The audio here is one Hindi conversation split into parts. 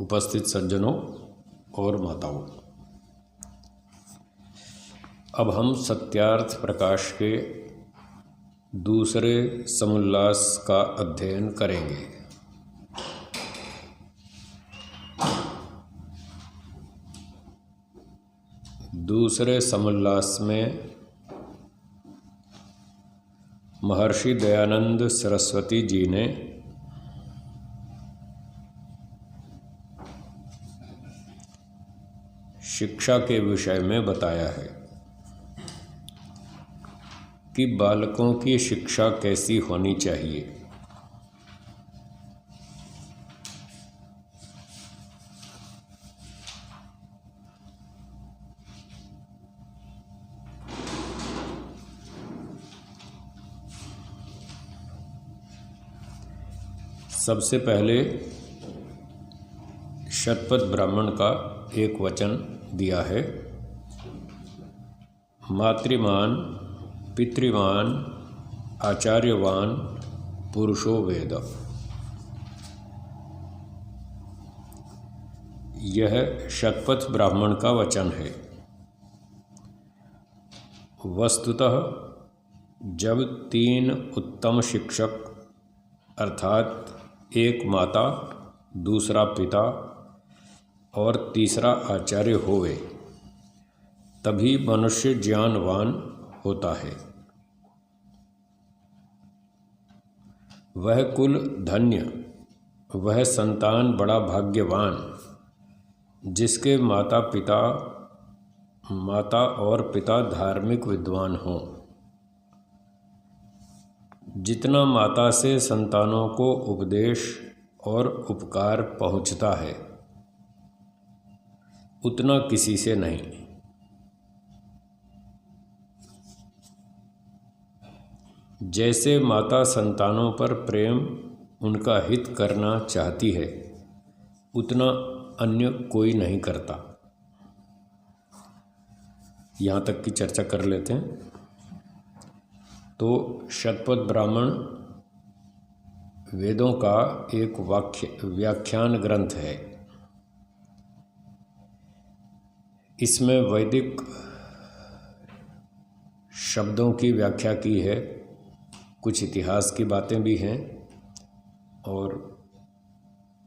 उपस्थित सज्जनों और माताओं, अब हम सत्यार्थ प्रकाश के दूसरे समुल्लास का अध्ययन करेंगे। दूसरे समुल्लास में महर्षि दयानंद सरस्वती जी ने शिक्षा के विषय में बताया है कि बालकों की शिक्षा कैसी होनी चाहिए। सबसे पहले शतपथ ब्राह्मण का एक वचन दिया है, मातृमान पितृवान आचार्यवान पुरुषो वेद। यह शतपथ ब्राह्मण का वचन है। वस्तुतः जब तीन उत्तम शिक्षक अर्थात एक माता, दूसरा पिता और तीसरा आचार्य होवे, तभी मनुष्य ज्ञानवान होता है। वह कुल धन्य, वह संतान बड़ा भाग्यवान जिसके माता और पिता धार्मिक विद्वान हों। जितना माता से संतानों को उपदेश और उपकार पहुँचता है, उतना किसी से नहीं। जैसे माता संतानों पर प्रेम, उनका हित करना चाहती है, उतना अन्य कोई नहीं करता। यहाँ तक की चर्चा कर लेते हैं। तो शतपथ ब्राह्मण वेदों का एक व्याख्यान ग्रंथ है। इसमें वैदिक शब्दों की व्याख्या की है, कुछ इतिहास की बातें भी हैं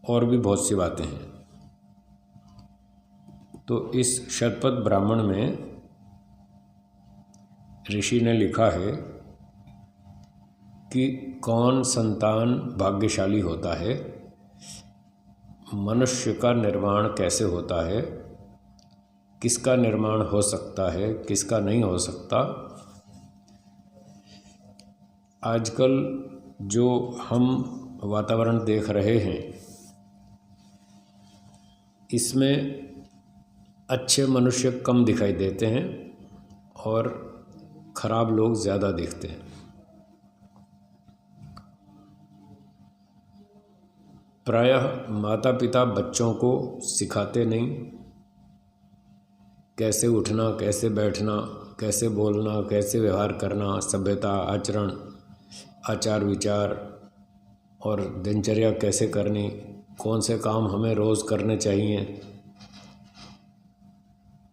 और भी बहुत सी बातें हैं। तो इस शतपथ ब्राह्मण में ऋषि ने लिखा है कि कौन संतान भाग्यशाली होता है, मनुष्य का निर्माण कैसे होता है, किसका निर्माण हो सकता है, किसका नहीं हो सकता। आजकल जो हम वातावरण देख रहे हैं, इसमें अच्छे मनुष्य कम दिखाई देते हैं और खराब लोग ज़्यादा दिखते हैं। प्रायः माता पिता बच्चों को सिखाते नहीं, कैसे उठना, कैसे बैठना, कैसे बोलना, कैसे व्यवहार करना, सभ्यता, आचरण, आचार विचार और दिनचर्या कैसे करनी, कौन से काम हमें रोज़ करने चाहिए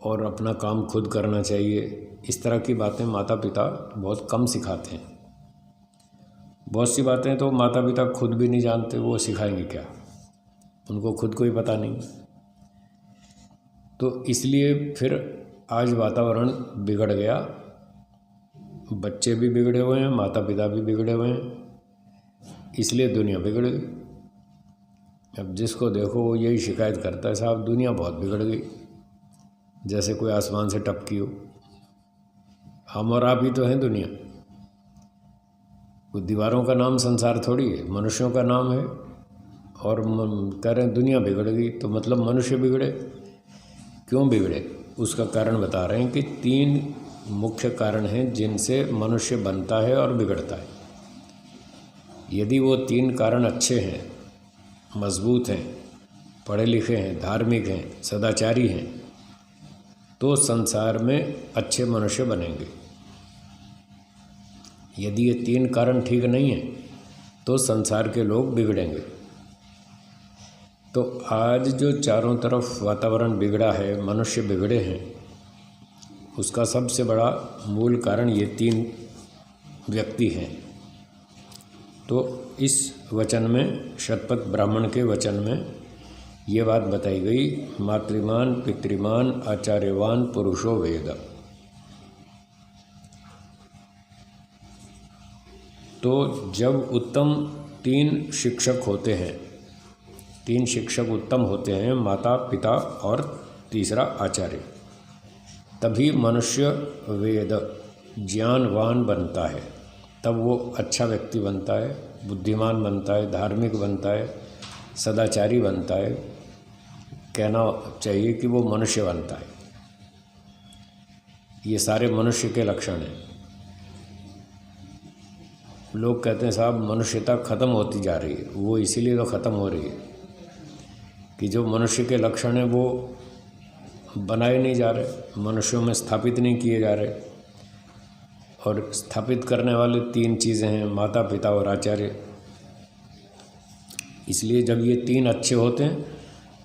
और अपना काम खुद करना चाहिए। इस तरह की बातें माता पिता बहुत कम सिखाते हैं। बहुत सी बातें तो माता पिता खुद भी नहीं जानते, वो सिखाएंगे क्या, उनको खुद को ही पता नहीं। तो इसलिए फिर आज वातावरण बिगड़ गया, बच्चे भी बिगड़े हुए हैं, माता पिता भी बिगड़े हुए हैं, इसलिए दुनिया बिगड़ गई। अब जिसको देखो वो यही शिकायत करता है, साहब दुनिया बहुत बिगड़ गई, जैसे कोई आसमान से टपकी हो। हम और आप ही तो हैं दुनिया, वो दीवारों का नाम संसार थोड़ी है, मनुष्यों का नाम है। और कह रहे हैं दुनिया बिगड़ गई, तो मतलब मनुष्य बिगड़े। क्यों बिगड़े, उसका कारण बता रहे हैं कि तीन मुख्य कारण हैं जिनसे मनुष्य बनता है और बिगड़ता है। यदि वो तीन कारण अच्छे हैं, मजबूत हैं, पढ़े लिखे हैं, धार्मिक हैं, सदाचारी हैं, तो संसार में अच्छे मनुष्य बनेंगे। यदि ये तीन कारण ठीक नहीं हैं तो संसार के लोग बिगड़ेंगे। तो आज जो चारों तरफ वातावरण बिगड़ा है, मनुष्य बिगड़े हैं, उसका सबसे बड़ा मूल कारण ये 3 व्यक्ति हैं। तो इस वचन में, शतपथ ब्राह्मण के वचन में ये बात बताई गई, मातृमान पितृमान आचार्यवान पुरुषो वेद। तो जब उत्तम 3 शिक्षक होते हैं, 3 शिक्षक उत्तम होते हैं, माता पिता और तीसरा आचार्य, तभी मनुष्य वेद ज्ञानवान बनता है। तब वो अच्छा व्यक्ति बनता है, बुद्धिमान बनता है, धार्मिक बनता है, सदाचारी बनता है। कहना चाहिए कि वो मनुष्य बनता है। ये सारे मनुष्य के लक्षण हैं। लोग कहते हैं साहब मनुष्यता ख़त्म होती जा रही है। वो इसीलिए तो ख़त्म हो रही है कि जो मनुष्य के लक्षण हैं वो बनाए नहीं जा रहे, मनुष्यों में स्थापित नहीं किए जा रहे। और स्थापित करने वाले 3 चीज़ें हैं, माता पिता और आचार्य। इसलिए जब ये 3 अच्छे होते हैं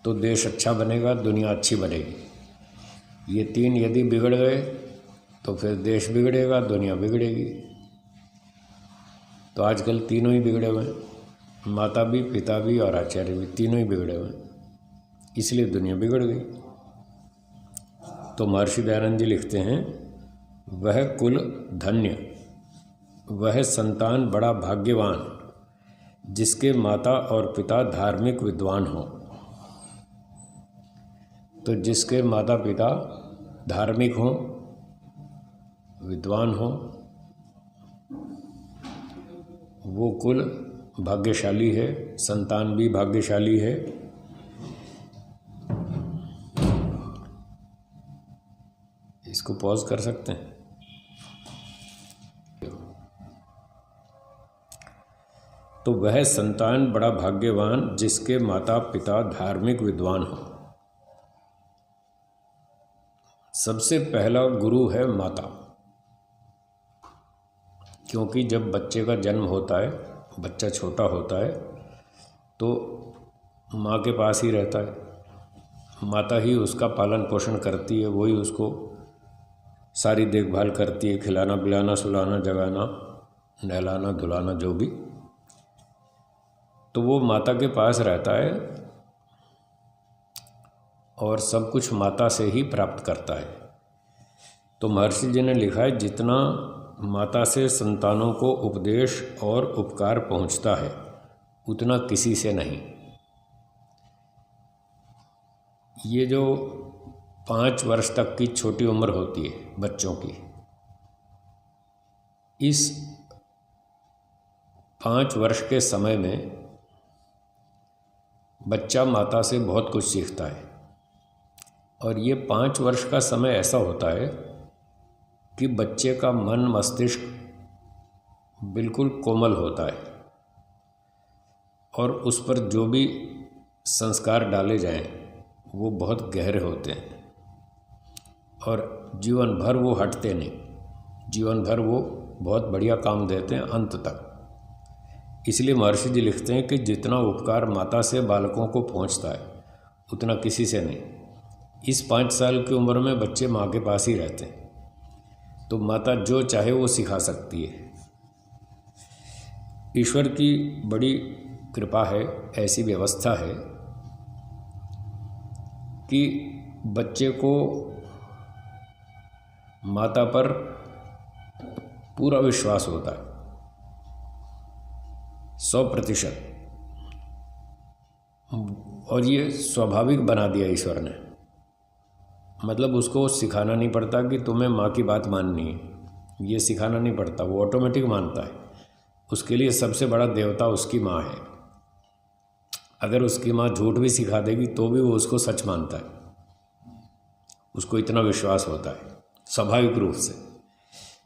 तो देश अच्छा बनेगा, दुनिया अच्छी बनेगी। ये 3 यदि बिगड़ गए तो फिर देश बिगड़ेगा, दुनिया बिगड़ेगी। तो आजकल तीनों ही बिगड़े हुए हैं, माता भी, पिता भी और आचार्य भी, तीनों ही बिगड़े हुए हैं, इसलिए दुनिया बिगड़ गई। तो महर्षि दयानंद जी लिखते हैं, वह कुल धन्य, वह संतान बड़ा भाग्यवान जिसके माता और पिता धार्मिक विद्वान हों। तो जिसके माता पिता धार्मिक हों, विद्वान हों, वो कुल भाग्यशाली है, संतान भी भाग्यशाली है। इसको पॉज कर सकते हैं। तो वह संतान बड़ा भाग्यवान जिसके माता पिता धार्मिक विद्वान हो। सबसे पहला गुरु है माता, क्योंकि जब बच्चे का जन्म होता है, बच्चा छोटा होता है तो माँ के पास ही रहता है। माता ही उसका पालन पोषण करती है, वही उसको सारी देखभाल करती है, खिलाना पिलाना, सुलाना, जगाना, नहलाना, धुलाना, जो भी। तो वो माता के पास रहता है और सब कुछ माता से ही प्राप्त करता है। तो महर्षि जी ने लिखा है, जितना माता से संतानों को उपदेश और उपकार पहुंचता है उतना किसी से नहीं। ये जो 5 वर्ष तक की छोटी उम्र होती है बच्चों की, इस 5 वर्ष के समय में बच्चा माता से बहुत कुछ सीखता है। और ये 5 वर्ष का समय ऐसा होता है कि बच्चे का मन मस्तिष्क बिल्कुल कोमल होता है और उस पर जो भी संस्कार डाले जाएं वो बहुत गहरे होते हैं और जीवन भर वो हटते नहीं, जीवन भर वो बहुत बढ़िया काम देते हैं अंत तक। इसलिए महर्षि जी लिखते हैं कि जितना उपकार माता से बालकों को पहुंचता है उतना किसी से नहीं। इस 5 साल की उम्र में बच्चे माँ के पास ही रहते हैं, तो माता जो चाहे वो सिखा सकती है। ईश्वर की बड़ी कृपा है, ऐसी व्यवस्था है कि बच्चे को माता पर पूरा विश्वास होता है, 100%। और ये स्वाभाविक बना दिया ईश्वर ने। मतलब उसको सिखाना नहीं पड़ता कि तुम्हें माँ की बात माननी है, ये सिखाना नहीं पड़ता, वो ऑटोमेटिक मानता है। उसके लिए सबसे बड़ा देवता उसकी माँ है। अगर उसकी माँ झूठ भी सिखा देगी तो भी वो उसको सच मानता है, उसको इतना विश्वास होता है स्वाभाविक रूप से।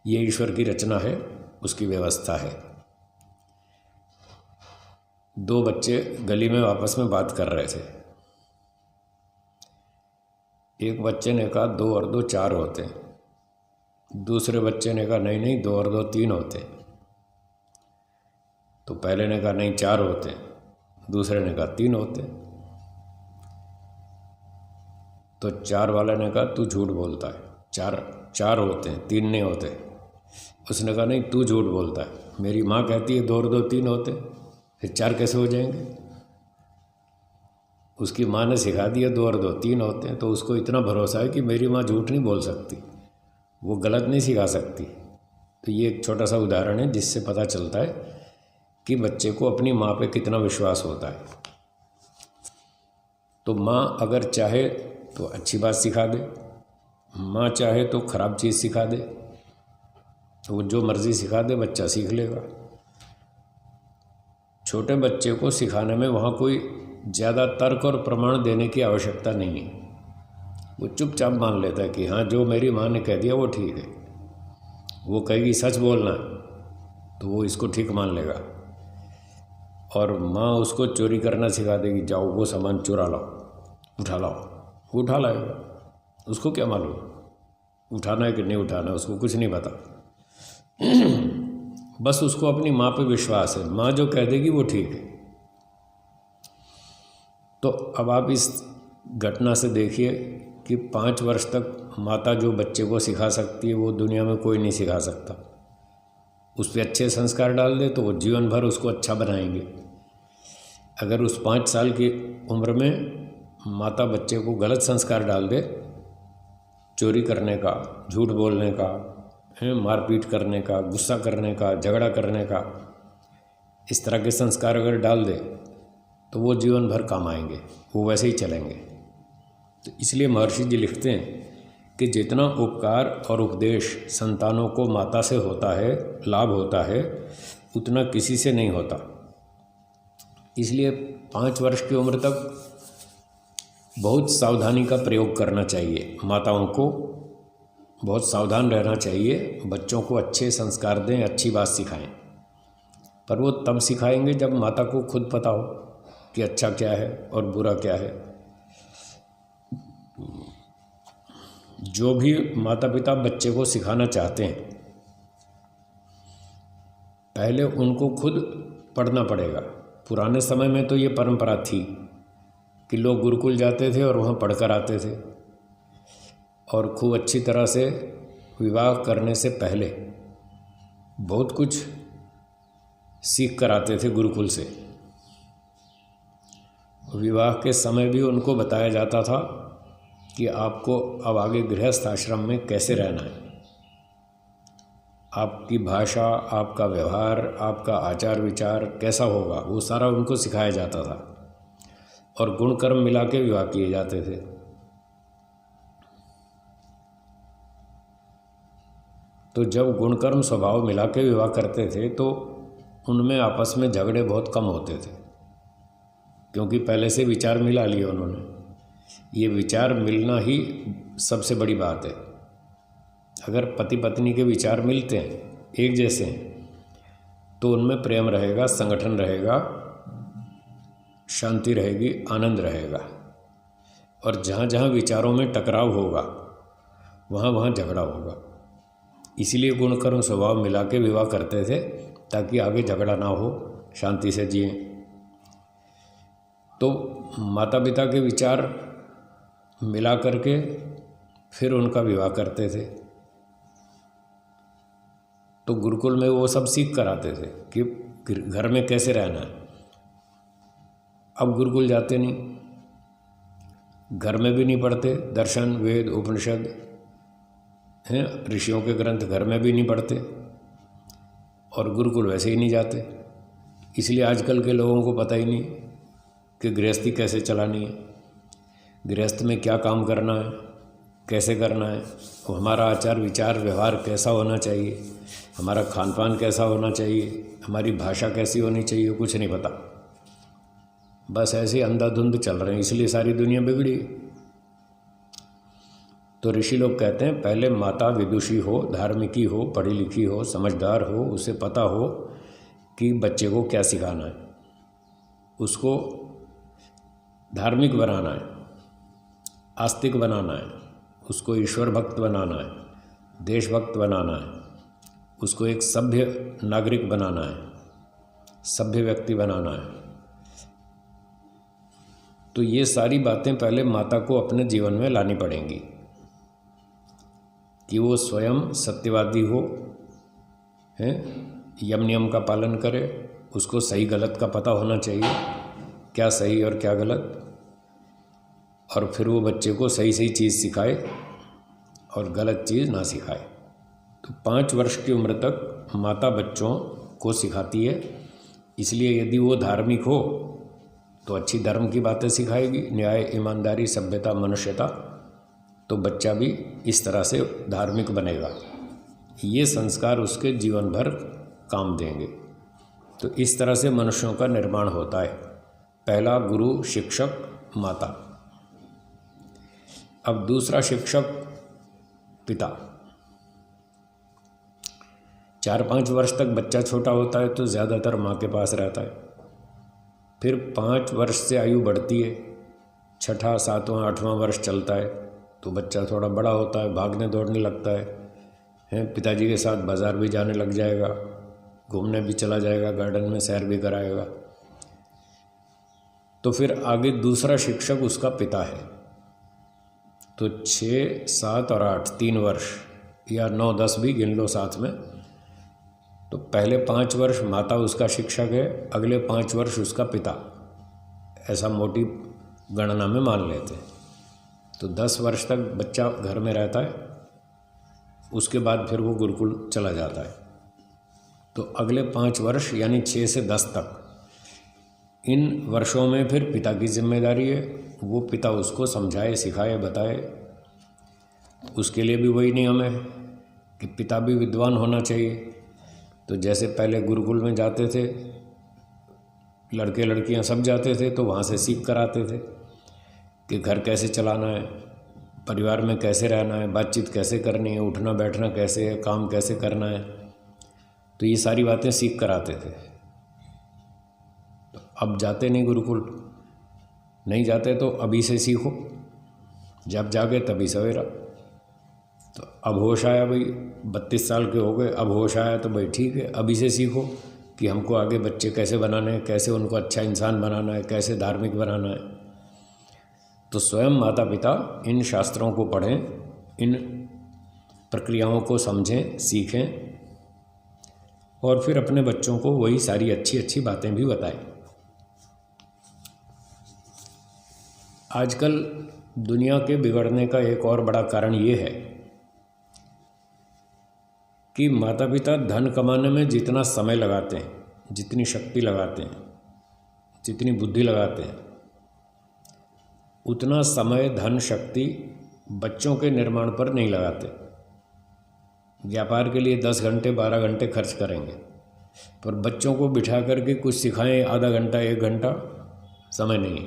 ये ईश्वर की रचना है, उसकी व्यवस्था है। 2 बच्चे गली में आपस में बात कर रहे थे। एक बच्चे ने कहा 2 और 2 4 होते हैं। दूसरे बच्चे ने कहा नहीं नहीं 2 और 2 3 होते हैं। तो पहले ने कहा नहीं 4 होते हैं, दूसरे ने कहा 3 होते हैं। तो 4 वाले ने कहा तू झूठ बोलता है, चार होते हैं, 3 नहीं होते। उसने कहा नहीं तू झूठ बोलता है, मेरी माँ कहती है 2 और 2 3 होते, फिर 4 कैसे हो जाएंगे। उसकी माँ ने सिखा दिया 2 और 2 3 होते हैं, तो उसको इतना भरोसा है कि मेरी माँ झूठ नहीं बोल सकती, वो गलत नहीं सिखा सकती। तो ये एक छोटा सा उदाहरण है जिससे पता चलता है कि बच्चे को अपनी माँ पे कितना विश्वास होता है। तो माँ अगर चाहे तो अच्छी बात सिखा दे, माँ चाहे तो ख़राब चीज़ सिखा दे, तो वो जो मर्ज़ी सिखा दे बच्चा सीख लेगा। छोटे बच्चे को सिखाने में वहाँ कोई ज़्यादा तर्क और प्रमाण देने की आवश्यकता नहीं है। वो चुपचाप मान लेता है कि हाँ जो मेरी माँ ने कह दिया वो ठीक है। वो कहेगी सच बोलना तो वो इसको ठीक मान लेगा। और माँ उसको चोरी करना सिखा देगी, जाओ वो सामान चुरा लाओ, उठा लाओ, वो उठा लाएगा। उसको क्या मालूम उठाना है कि नहीं उठाना, उसको कुछ नहीं पता। बस उसको अपनी माँ पे विश्वास है, माँ जो कह देगी वो ठीक है। तो अब आप इस घटना से देखिए कि 5 वर्ष तक माता जो बच्चे को सिखा सकती है वो दुनिया में कोई नहीं सिखा सकता। उस पर अच्छे संस्कार डाल दे तो वो जीवन भर उसको अच्छा बनाएंगे। अगर उस 5 साल की उम्र में माता बच्चे को गलत संस्कार डाल दे, चोरी करने का, झूठ बोलने का, मारपीट करने का, गुस्सा करने का, झगड़ा करने का, इस तरह के संस्कार अगर डाल दे तो वो जीवन भर काम आएंगे, वो वैसे ही चलेंगे। तो इसलिए महर्षि जी लिखते हैं कि जितना उपकार और उपदेश संतानों को माता से होता है, लाभ होता है, उतना किसी से नहीं होता। इसलिए 5 वर्ष की उम्र तक बहुत सावधानी का प्रयोग करना चाहिए। माताओं को बहुत सावधान रहना चाहिए, बच्चों को अच्छे संस्कार दें, अच्छी बात सिखाएं। पर वो तब सिखाएंगे जब माता को खुद पता हो कि अच्छा क्या है और बुरा क्या है। जो भी माता पिता बच्चे को सिखाना चाहते हैं, पहले उनको खुद पढ़ना पड़ेगा। पुराने समय में तो ये परंपरा थी कि लोग गुरुकुल जाते थे और वहाँ पढ़कर आते थे, और खूब अच्छी तरह से विवाह करने से पहले बहुत कुछ सीख कर आते थे गुरुकुल से। विवाह के समय भी उनको बताया जाता था कि आपको अब आगे गृहस्थ आश्रम में कैसे रहना है, आपकी भाषा, आपका व्यवहार, आपका आचार विचार कैसा होगा, वो सारा उनको सिखाया जाता था। और गुण कर्म मिला के विवाह किए जाते थे। तो जब गुण कर्म स्वभाव मिला के विवाह करते थे तो उनमें आपस में झगड़े बहुत कम होते थे, क्योंकि पहले से विचार मिला लिए उन्होंने। ये विचार मिलना ही सबसे बड़ी बात है। अगर पति पत्नी के विचार मिलते हैं, एक जैसे हैं, तो उनमें प्रेम रहेगा, संगठन रहेगा, शांति रहेगी, आनंद रहेगा। और जहाँ जहाँ विचारों में टकराव होगा वहाँ वहाँ झगड़ा होगा। इसीलिए गुण कर्म स्वभाव मिला के विवाह करते थे, ताकि आगे झगड़ा ना हो, शांति से जिए। तो माता पिता के विचार मिला करके फिर उनका विवाह करते थे। तो गुरुकुल में वो सब सीख कर आते थे कि घर में कैसे रहना है। अब गुरुकुल जाते नहीं, घर में भी नहीं पढ़ते, दर्शन, वेद, उपनिषद हैं, ऋषियों के ग्रंथ घर में भी नहीं पढ़ते, और गुरुकुल वैसे ही नहीं जाते। इसलिए आजकल के लोगों को पता ही नहीं कि गृहस्थी कैसे चलानी है, गृहस्थ में क्या काम करना है, कैसे करना है, हमारा आचार विचार व्यवहार कैसा होना चाहिए, हमारा खान पान कैसा होना चाहिए, हमारी भाषा कैसी होनी चाहिए, कुछ नहीं पता। बस ऐसे अंधाधुंध चल रहे हैं, इसलिए सारी दुनिया बिगड़ी। तो ऋषि लोग कहते हैं पहले माता विदुषी हो, धार्मिकी हो, पढ़ी लिखी हो, समझदार हो, उसे पता हो कि बच्चे को क्या सिखाना है, उसको धार्मिक बनाना है, आस्तिक बनाना है, उसको ईश्वर भक्त बनाना है, देशभक्त बनाना है, उसको एक सभ्य नागरिक बनाना है, सभ्य व्यक्ति बनाना है। तो ये सारी बातें पहले माता को अपने जीवन में लानी पड़ेंगी कि वो स्वयं सत्यवादी हो, हैं, यम नियम का पालन करे, उसको सही गलत का पता होना चाहिए, क्या सही और क्या गलत, और फिर वो बच्चे को सही सही चीज़ सिखाए और गलत चीज़ ना सिखाए। तो 5 वर्ष की उम्र तक माता बच्चों को सिखाती है। इसलिए यदि वो धार्मिक हो तो अच्छी धर्म की बातें सिखाएगी, न्याय, ईमानदारी, सभ्यता, मनुष्यता, तो बच्चा भी इस तरह से धार्मिक बनेगा। ये संस्कार उसके जीवन भर काम देंगे। तो इस तरह से मनुष्यों का निर्माण होता है। पहला गुरु, शिक्षक, माता। अब दूसरा शिक्षक, पिता। 4-5 वर्ष तक बच्चा छोटा होता है तो ज़्यादातर माँ के पास रहता है। फिर 5 वर्ष से आयु बढ़ती है, 6ठा, 7वां, 8वां वर्ष चलता है तो बच्चा थोड़ा बड़ा होता है, भागने दौड़ने लगता है, पिताजी के साथ बाज़ार भी जाने लग जाएगा, घूमने भी चला जाएगा, गार्डन में सैर भी कराएगा। तो फिर आगे दूसरा शिक्षक उसका पिता है। तो 6, 7 और 8, 3 वर्ष या 9, 10 भी गिन लो साथ में। तो पहले 5 वर्ष माता उसका शिक्षक है, अगले 5 वर्ष उसका पिता, ऐसा मोटी गणना में मान लेते हैं। तो 10 वर्ष तक बच्चा घर में रहता है, उसके बाद फिर वो गुरुकुल चला जाता है। तो अगले 5 वर्ष यानी 6 से 10 तक, इन वर्षों में फिर पिता की जिम्मेदारी है। वो पिता उसको समझाए, सिखाए, बताए। उसके लिए भी वही नियम है कि पिता भी विद्वान होना चाहिए। तो जैसे पहले गुरुकुल में जाते थे, लड़के लड़कियां सब जाते थे, तो वहाँ से सीख कर आते थे कि घर कैसे चलाना है, परिवार में कैसे रहना है, बातचीत कैसे करनी है, उठना बैठना कैसे है, काम कैसे करना है। तो ये सारी बातें सीख कर आते थे। तो अब जाते नहीं गुरुकुल, नहीं जाते तो अभी से सीखो, जब जागे तभी सवेरा। तो अब होश आया भाई, 32 साल के हो गए, अब होश आया तो भाई ठीक है, अभी से सीखो कि हमको आगे बच्चे कैसे बनाने हैं, कैसे उनको अच्छा इंसान बनाना है, कैसे धार्मिक बनाना है। तो स्वयं माता पिता इन शास्त्रों को पढ़ें, इन प्रक्रियाओं को समझें, सीखें और फिर अपने बच्चों को वही सारी अच्छी अच्छी बातें भी बताएं। आजकल दुनिया के बिगड़ने का एक और बड़ा कारण ये है कि माता पिता धन कमाने में जितना समय लगाते हैं, जितनी शक्ति लगाते हैं, जितनी बुद्धि लगाते हैं, उतना समय, धन, शक्ति बच्चों के निर्माण पर नहीं लगाते। व्यापार के लिए 10 घंटे 12 घंटे खर्च करेंगे, पर बच्चों को बिठा करके कुछ सिखाएं आधा घंटा 1 घंटा, समय नहीं।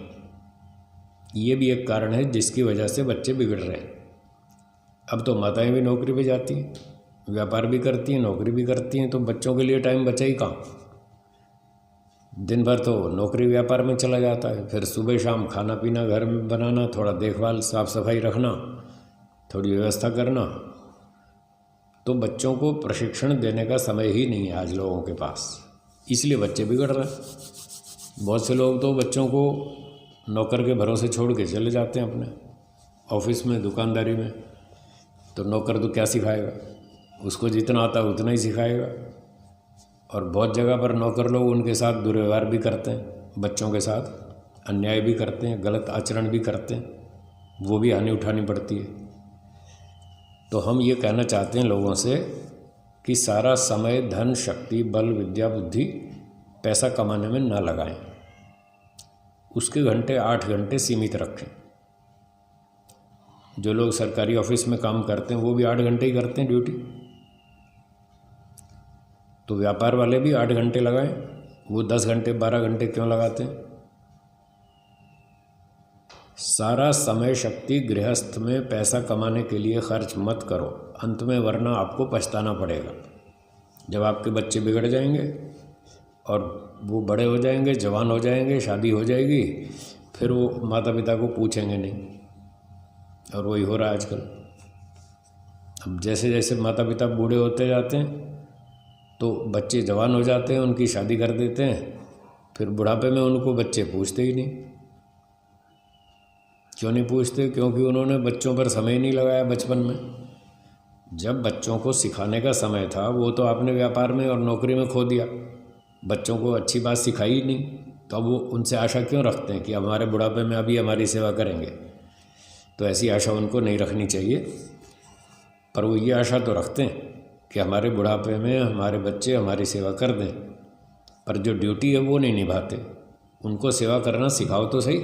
ये भी एक कारण है जिसकी वजह से बच्चे बिगड़ रहे हैं। अब तो माताएं भी नौकरी पे जाती हैं, व्यापार भी करती हैं, नौकरी भी करती हैं, तो बच्चों के लिए टाइम बचा ही कहाँ। दिन भर तो नौकरी व्यापार में चला जाता है, फिर सुबह शाम खाना पीना घर में बनाना, थोड़ा देखभाल साफ सफाई रखना, थोड़ी व्यवस्था करना। तो बच्चों को प्रशिक्षण देने का समय ही नहीं है आज लोगों के पास, इसलिए बच्चे बिगड़ रहे हैं। बहुत से लोग तो बच्चों को नौकर के भरोसे छोड़ के चले जाते हैं अपने ऑफिस में, दुकानदारी में। तो नौकर तो क्या सिखाएगा, उसको जितना आता है उतना ही सिखाएगा। और बहुत जगह पर नौकर लोग उनके साथ दुर्व्यवहार भी करते हैं, बच्चों के साथ अन्याय भी करते हैं, गलत आचरण भी करते हैं, वो भी हानि उठानी पड़ती है। तो हम ये कहना चाहते हैं लोगों से कि सारा समय, धन, शक्ति, बल, विद्या, बुद्धि, पैसा कमाने में ना लगाएं। उसके घंटे 8 घंटे सीमित रखें। जो लोग सरकारी ऑफिस में काम करते हैं वो भी 8 घंटे ही करते हैं ड्यूटी, तो व्यापार वाले भी 8 घंटे लगाएं। वो 10 घंटे 12 घंटे क्यों लगाते हैं। सारा समय, शक्ति गृहस्थ में पैसा कमाने के लिए खर्च मत करो अंत में, वरना आपको पछताना पड़ेगा। जब आपके बच्चे बिगड़ जाएंगे और वो बड़े हो जाएंगे, जवान हो जाएंगे, शादी हो जाएगी, फिर वो माता पिता को पूछेंगे नहीं। और वही हो रहा है आजकल। अब जैसे जैसे माता पिता बूढ़े होते जाते हैं तो बच्चे जवान हो जाते हैं, उनकी शादी कर देते हैं, फिर बुढ़ापे में उनको बच्चे पूछते ही नहीं। क्यों नहीं पूछते? क्योंकि उन्होंने बच्चों पर समय नहीं लगाया बचपन में। जब बच्चों को सिखाने का समय था वो तो आपने व्यापार में और नौकरी में खो दिया, बच्चों को अच्छी बात सिखाई ही नहीं, तो अब वो उनसे आशा क्यों रखते हैं कि हमारे बुढ़ापे में अभी हमारी सेवा करेंगे? तो ऐसी आशा उनको नहीं रखनी चाहिए। पर वो ये आशा तो रखते हैं कि हमारे बुढ़ापे में हमारे बच्चे हमारी सेवा कर दें, पर जो ड्यूटी है वो नहीं निभाते। उनको सेवा करना सिखाओ तो सही।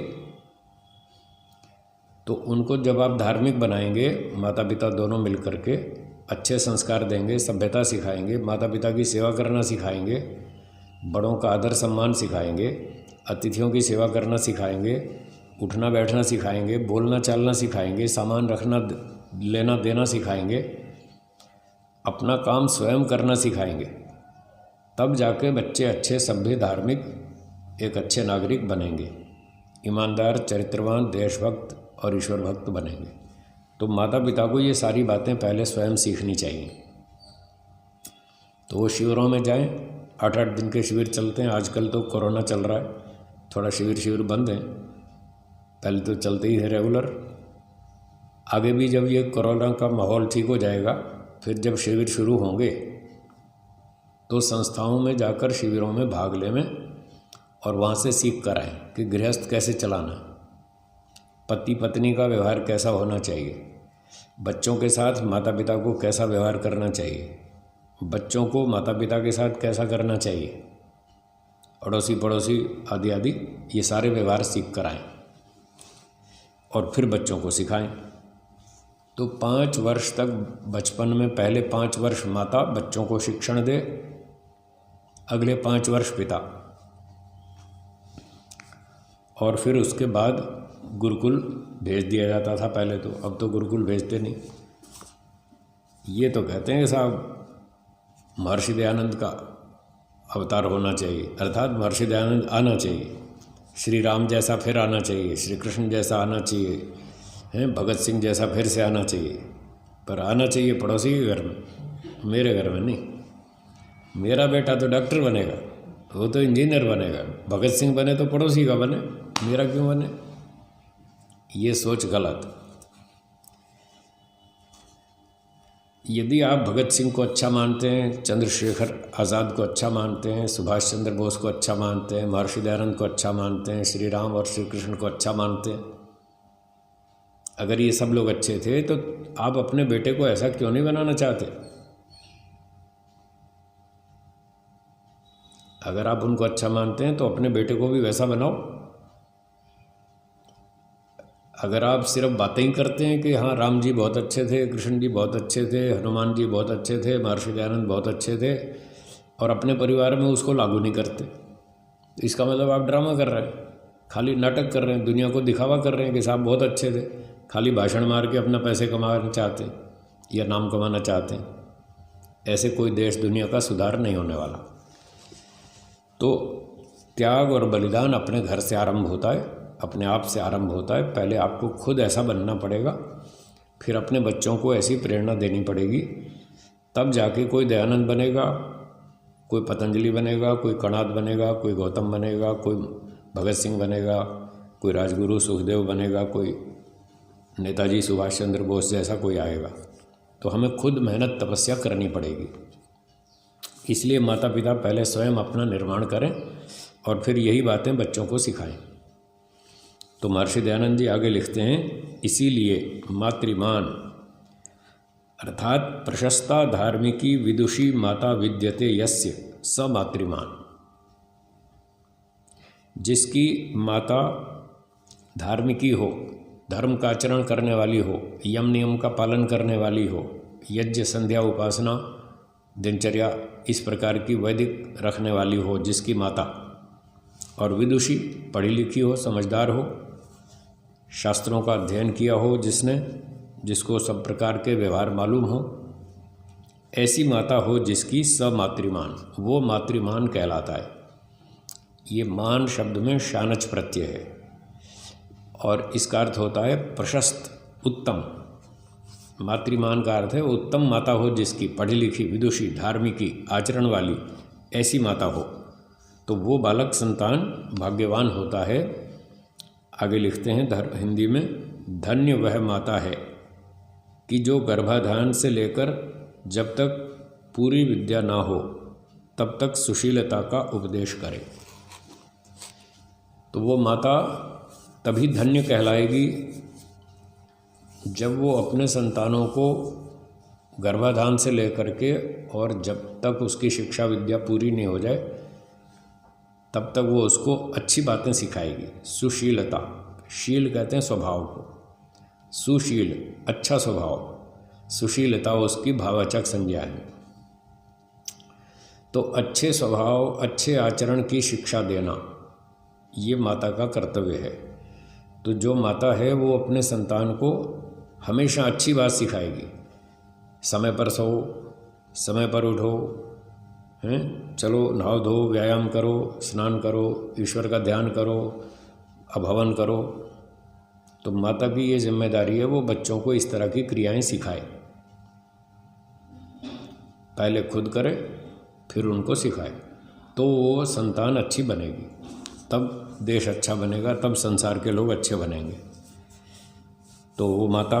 तो उनको जब आप धार्मिक बनाएंगे, माता पिता दोनों मिल कर के अच्छे संस्कार देंगे, सभ्यता सिखाएंगे, माता पिता की सेवा करना सिखाएंगे, बड़ों का आदर सम्मान सिखाएंगे, अतिथियों की सेवा करना सिखाएंगे, उठना बैठना सिखाएंगे, बोलना चालना सिखाएंगे, सामान रखना लेना देना सिखाएंगे, अपना काम स्वयं करना सिखाएंगे, तब जाके बच्चे अच्छे सभ्य धार्मिक एक अच्छे नागरिक बनेंगे, ईमानदार, चरित्रवान, देशभक्त और ईश्वर भक्त बनेंगे। तो माता पिता को ये सारी बातें पहले स्वयं सीखनी चाहिए। तो वो शिविरों में जाएं, 8-8 दिन के शिविर चलते हैं। आजकल तो कोरोना चल रहा है, थोड़ा शिविर बंद हैं, पहले तो चलते ही है रेगुलर। आगे भी जब ये कोरोना का माहौल ठीक हो जाएगा, फिर जब शिविर शुरू होंगे तो संस्थाओं में जाकर शिविरों में भाग लें और वहाँ से सीख कर आएँ कि गृहस्थ कैसे चलाना, पति पत्नी का व्यवहार कैसा होना चाहिए, बच्चों के साथ माता पिता को कैसा व्यवहार करना चाहिए, बच्चों को माता पिता के साथ कैसा करना चाहिए, अड़ोसी पड़ोसी आदि आदि, ये सारे व्यवहार सीख कर आएँ और फिर बच्चों को सिखाएं। तो 5 वर्ष तक बचपन में पहले 5 वर्ष माता बच्चों को शिक्षण दे, अगले 5 वर्ष पिता, और फिर उसके बाद गुरुकुल भेज दिया जाता था पहले तो। अब तो गुरुकुल भेजते नहीं। ये तो कहते हैं कि साहब महर्षि दयानंद का अवतार होना चाहिए, अर्थात महर्षि दयानंद आना चाहिए, श्री राम जैसा फिर आना चाहिए, श्री कृष्ण जैसा आना चाहिए, हैं भगत सिंह जैसा फिर से आना चाहिए। पर आना चाहिए पड़ोसी के घर में, मेरे घर में नहीं। मेरा बेटा तो डॉक्टर बनेगा, वो तो इंजीनियर बनेगा, भगत सिंह बने तो पड़ोसी का बने, मेरा क्यों बने? ये सोच गलत। यदि आप भगत सिंह को अच्छा मानते हैं, चंद्रशेखर आज़ाद को अच्छा मानते हैं, सुभाष चंद्र बोस को अच्छा मानते हैं, महर्षि दयानंद को अच्छा मानते हैं, श्री राम और श्री कृष्ण को अच्छा मानते हैं, अगर ये सब लोग अच्छे थे तो आप अपने बेटे को ऐसा क्यों नहीं बनाना चाहते? अगर आप उनको अच्छा मानते हैं तो अपने बेटे को भी वैसा बनाओ। अगर आप सिर्फ बातें ही करते हैं कि हाँ राम जी बहुत अच्छे थे, कृष्ण जी बहुत अच्छे थे, हनुमान जी बहुत अच्छे थे, महर्षि दयानंद बहुत अच्छे थे, और अपने परिवार में उसको लागू नहीं करते, तो इसका मतलब आप ड्रामा कर रहे हैं, खाली नाटक कर रहे हैं, दुनिया को दिखावा कर रहे हैं कि साहब बहुत अच्छे थे, खाली भाषण मार के अपना पैसे कमाना चाहते हैं या नाम कमाना चाहते हैं। ऐसे कोई देश दुनिया का सुधार नहीं होने वाला। तो त्याग और बलिदान अपने घर से आरंभ होता है, अपने आप से आरंभ होता है। पहले आपको खुद ऐसा बनना पड़ेगा, फिर अपने बच्चों को ऐसी प्रेरणा देनी पड़ेगी, तब जाके कोई दयानंद बनेगा, कोई पतंजलि बनेगा, कोई कणाद बनेगा, कोई गौतम बनेगा, कोई भगत सिंह बनेगा, कोई राजगुरु सुखदेव बनेगा, कोई नेताजी सुभाष चंद्र बोस जैसा कोई आएगा। तो हमें खुद मेहनत तपस्या करनी पड़ेगी। इसलिए माता पिता पहले स्वयं अपना निर्माण करें और फिर यही बातें बच्चों को सिखाएं। तो महर्षि दयानंद जी आगे लिखते हैं, इसीलिए मातृमान अर्थात प्रशस्ता धार्मिकी विदुषी माता विद्यते यस्य स मातृमान, जिसकी माता धार्मिकी हो, धर्म का आचरण करने वाली हो, यम नियम का पालन करने वाली हो, यज्ञ संध्या उपासना दिनचर्या इस प्रकार की वैदिक रखने वाली हो जिसकी माता, और विदुषी पढ़ी लिखी हो, समझदार हो, शास्त्रों का अध्ययन किया हो जिसने, जिसको सब प्रकार के व्यवहार मालूम हो, ऐसी माता हो जिसकी समातृमान, वो मातृमान कहलाता है। ये मान शब्द में शानच प्रत्यय है और इसका अर्थ होता है प्रशस्त, उत्तम। मातृमान का अर्थ है उत्तम माता हो जिसकी, पढ़ी लिखी, विदुषी, धार्मिकी, आचरण वाली ऐसी माता हो, तो वो बालक संतान भाग्यवान होता है। आगे लिखते हैं हिंदी में, धन्य वह माता है कि जो गर्भाधान से लेकर जब तक पूरी विद्या ना हो तब तक सुशीलता का उपदेश करे। तो वो माता तभी धन्य कहलाएगी जब वो अपने संतानों को गर्भाधान से लेकर के और जब तक उसकी शिक्षा विद्या पूरी नहीं हो जाए तब तक वो उसको अच्छी बातें सिखाएगी। सुशीलता, शील कहते हैं स्वभाव को, सुशील अच्छा स्वभाव, सुशीलता उसकी भाववाचक संज्ञा है। तो अच्छे स्वभाव अच्छे आचरण की शिक्षा देना ये माता का कर्तव्य है। तो जो माता है वो अपने संतान को हमेशा अच्छी बात सिखाएगी। समय पर सो, समय पर उठो, हैं, चलो नहाओ धो, व्यायाम करो, स्नान करो, ईश्वर का ध्यान करो, अभवन करो। तो माता की ये जिम्मेदारी है वो बच्चों को इस तरह की क्रियाएं सिखाए। पहले खुद करे फिर उनको सिखाए, तो वो संतान अच्छी बनेगी, तब देश अच्छा बनेगा, तब संसार के लोग अच्छे बनेंगे। तो वो माता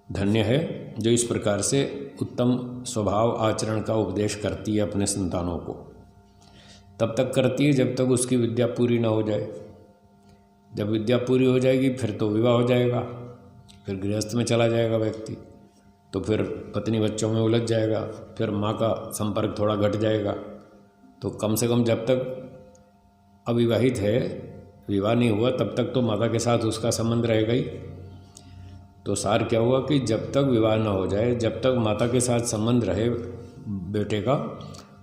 धन्य है जो इस प्रकार से उत्तम स्वभाव आचरण का उपदेश करती है अपने संतानों को। तब तक करती है जब तक उसकी विद्या पूरी ना हो जाए। जब विद्या पूरी हो जाएगी फिर तो विवाह हो जाएगा, फिर गृहस्थ में चला जाएगा व्यक्ति, तो फिर पत्नी बच्चों में उलझ जाएगा, फिर माँ का संपर्क थोड़ा घट जाएगा। तो कम से कम जब तक अविवाहित है, विवाह नहीं हुआ, तब तक तो माता के साथ उसका संबंध रहेगा ही। तो सार क्या हुआ कि जब तक विवाह ना हो जाए, जब तक माता के साथ संबंध रहे बेटे का,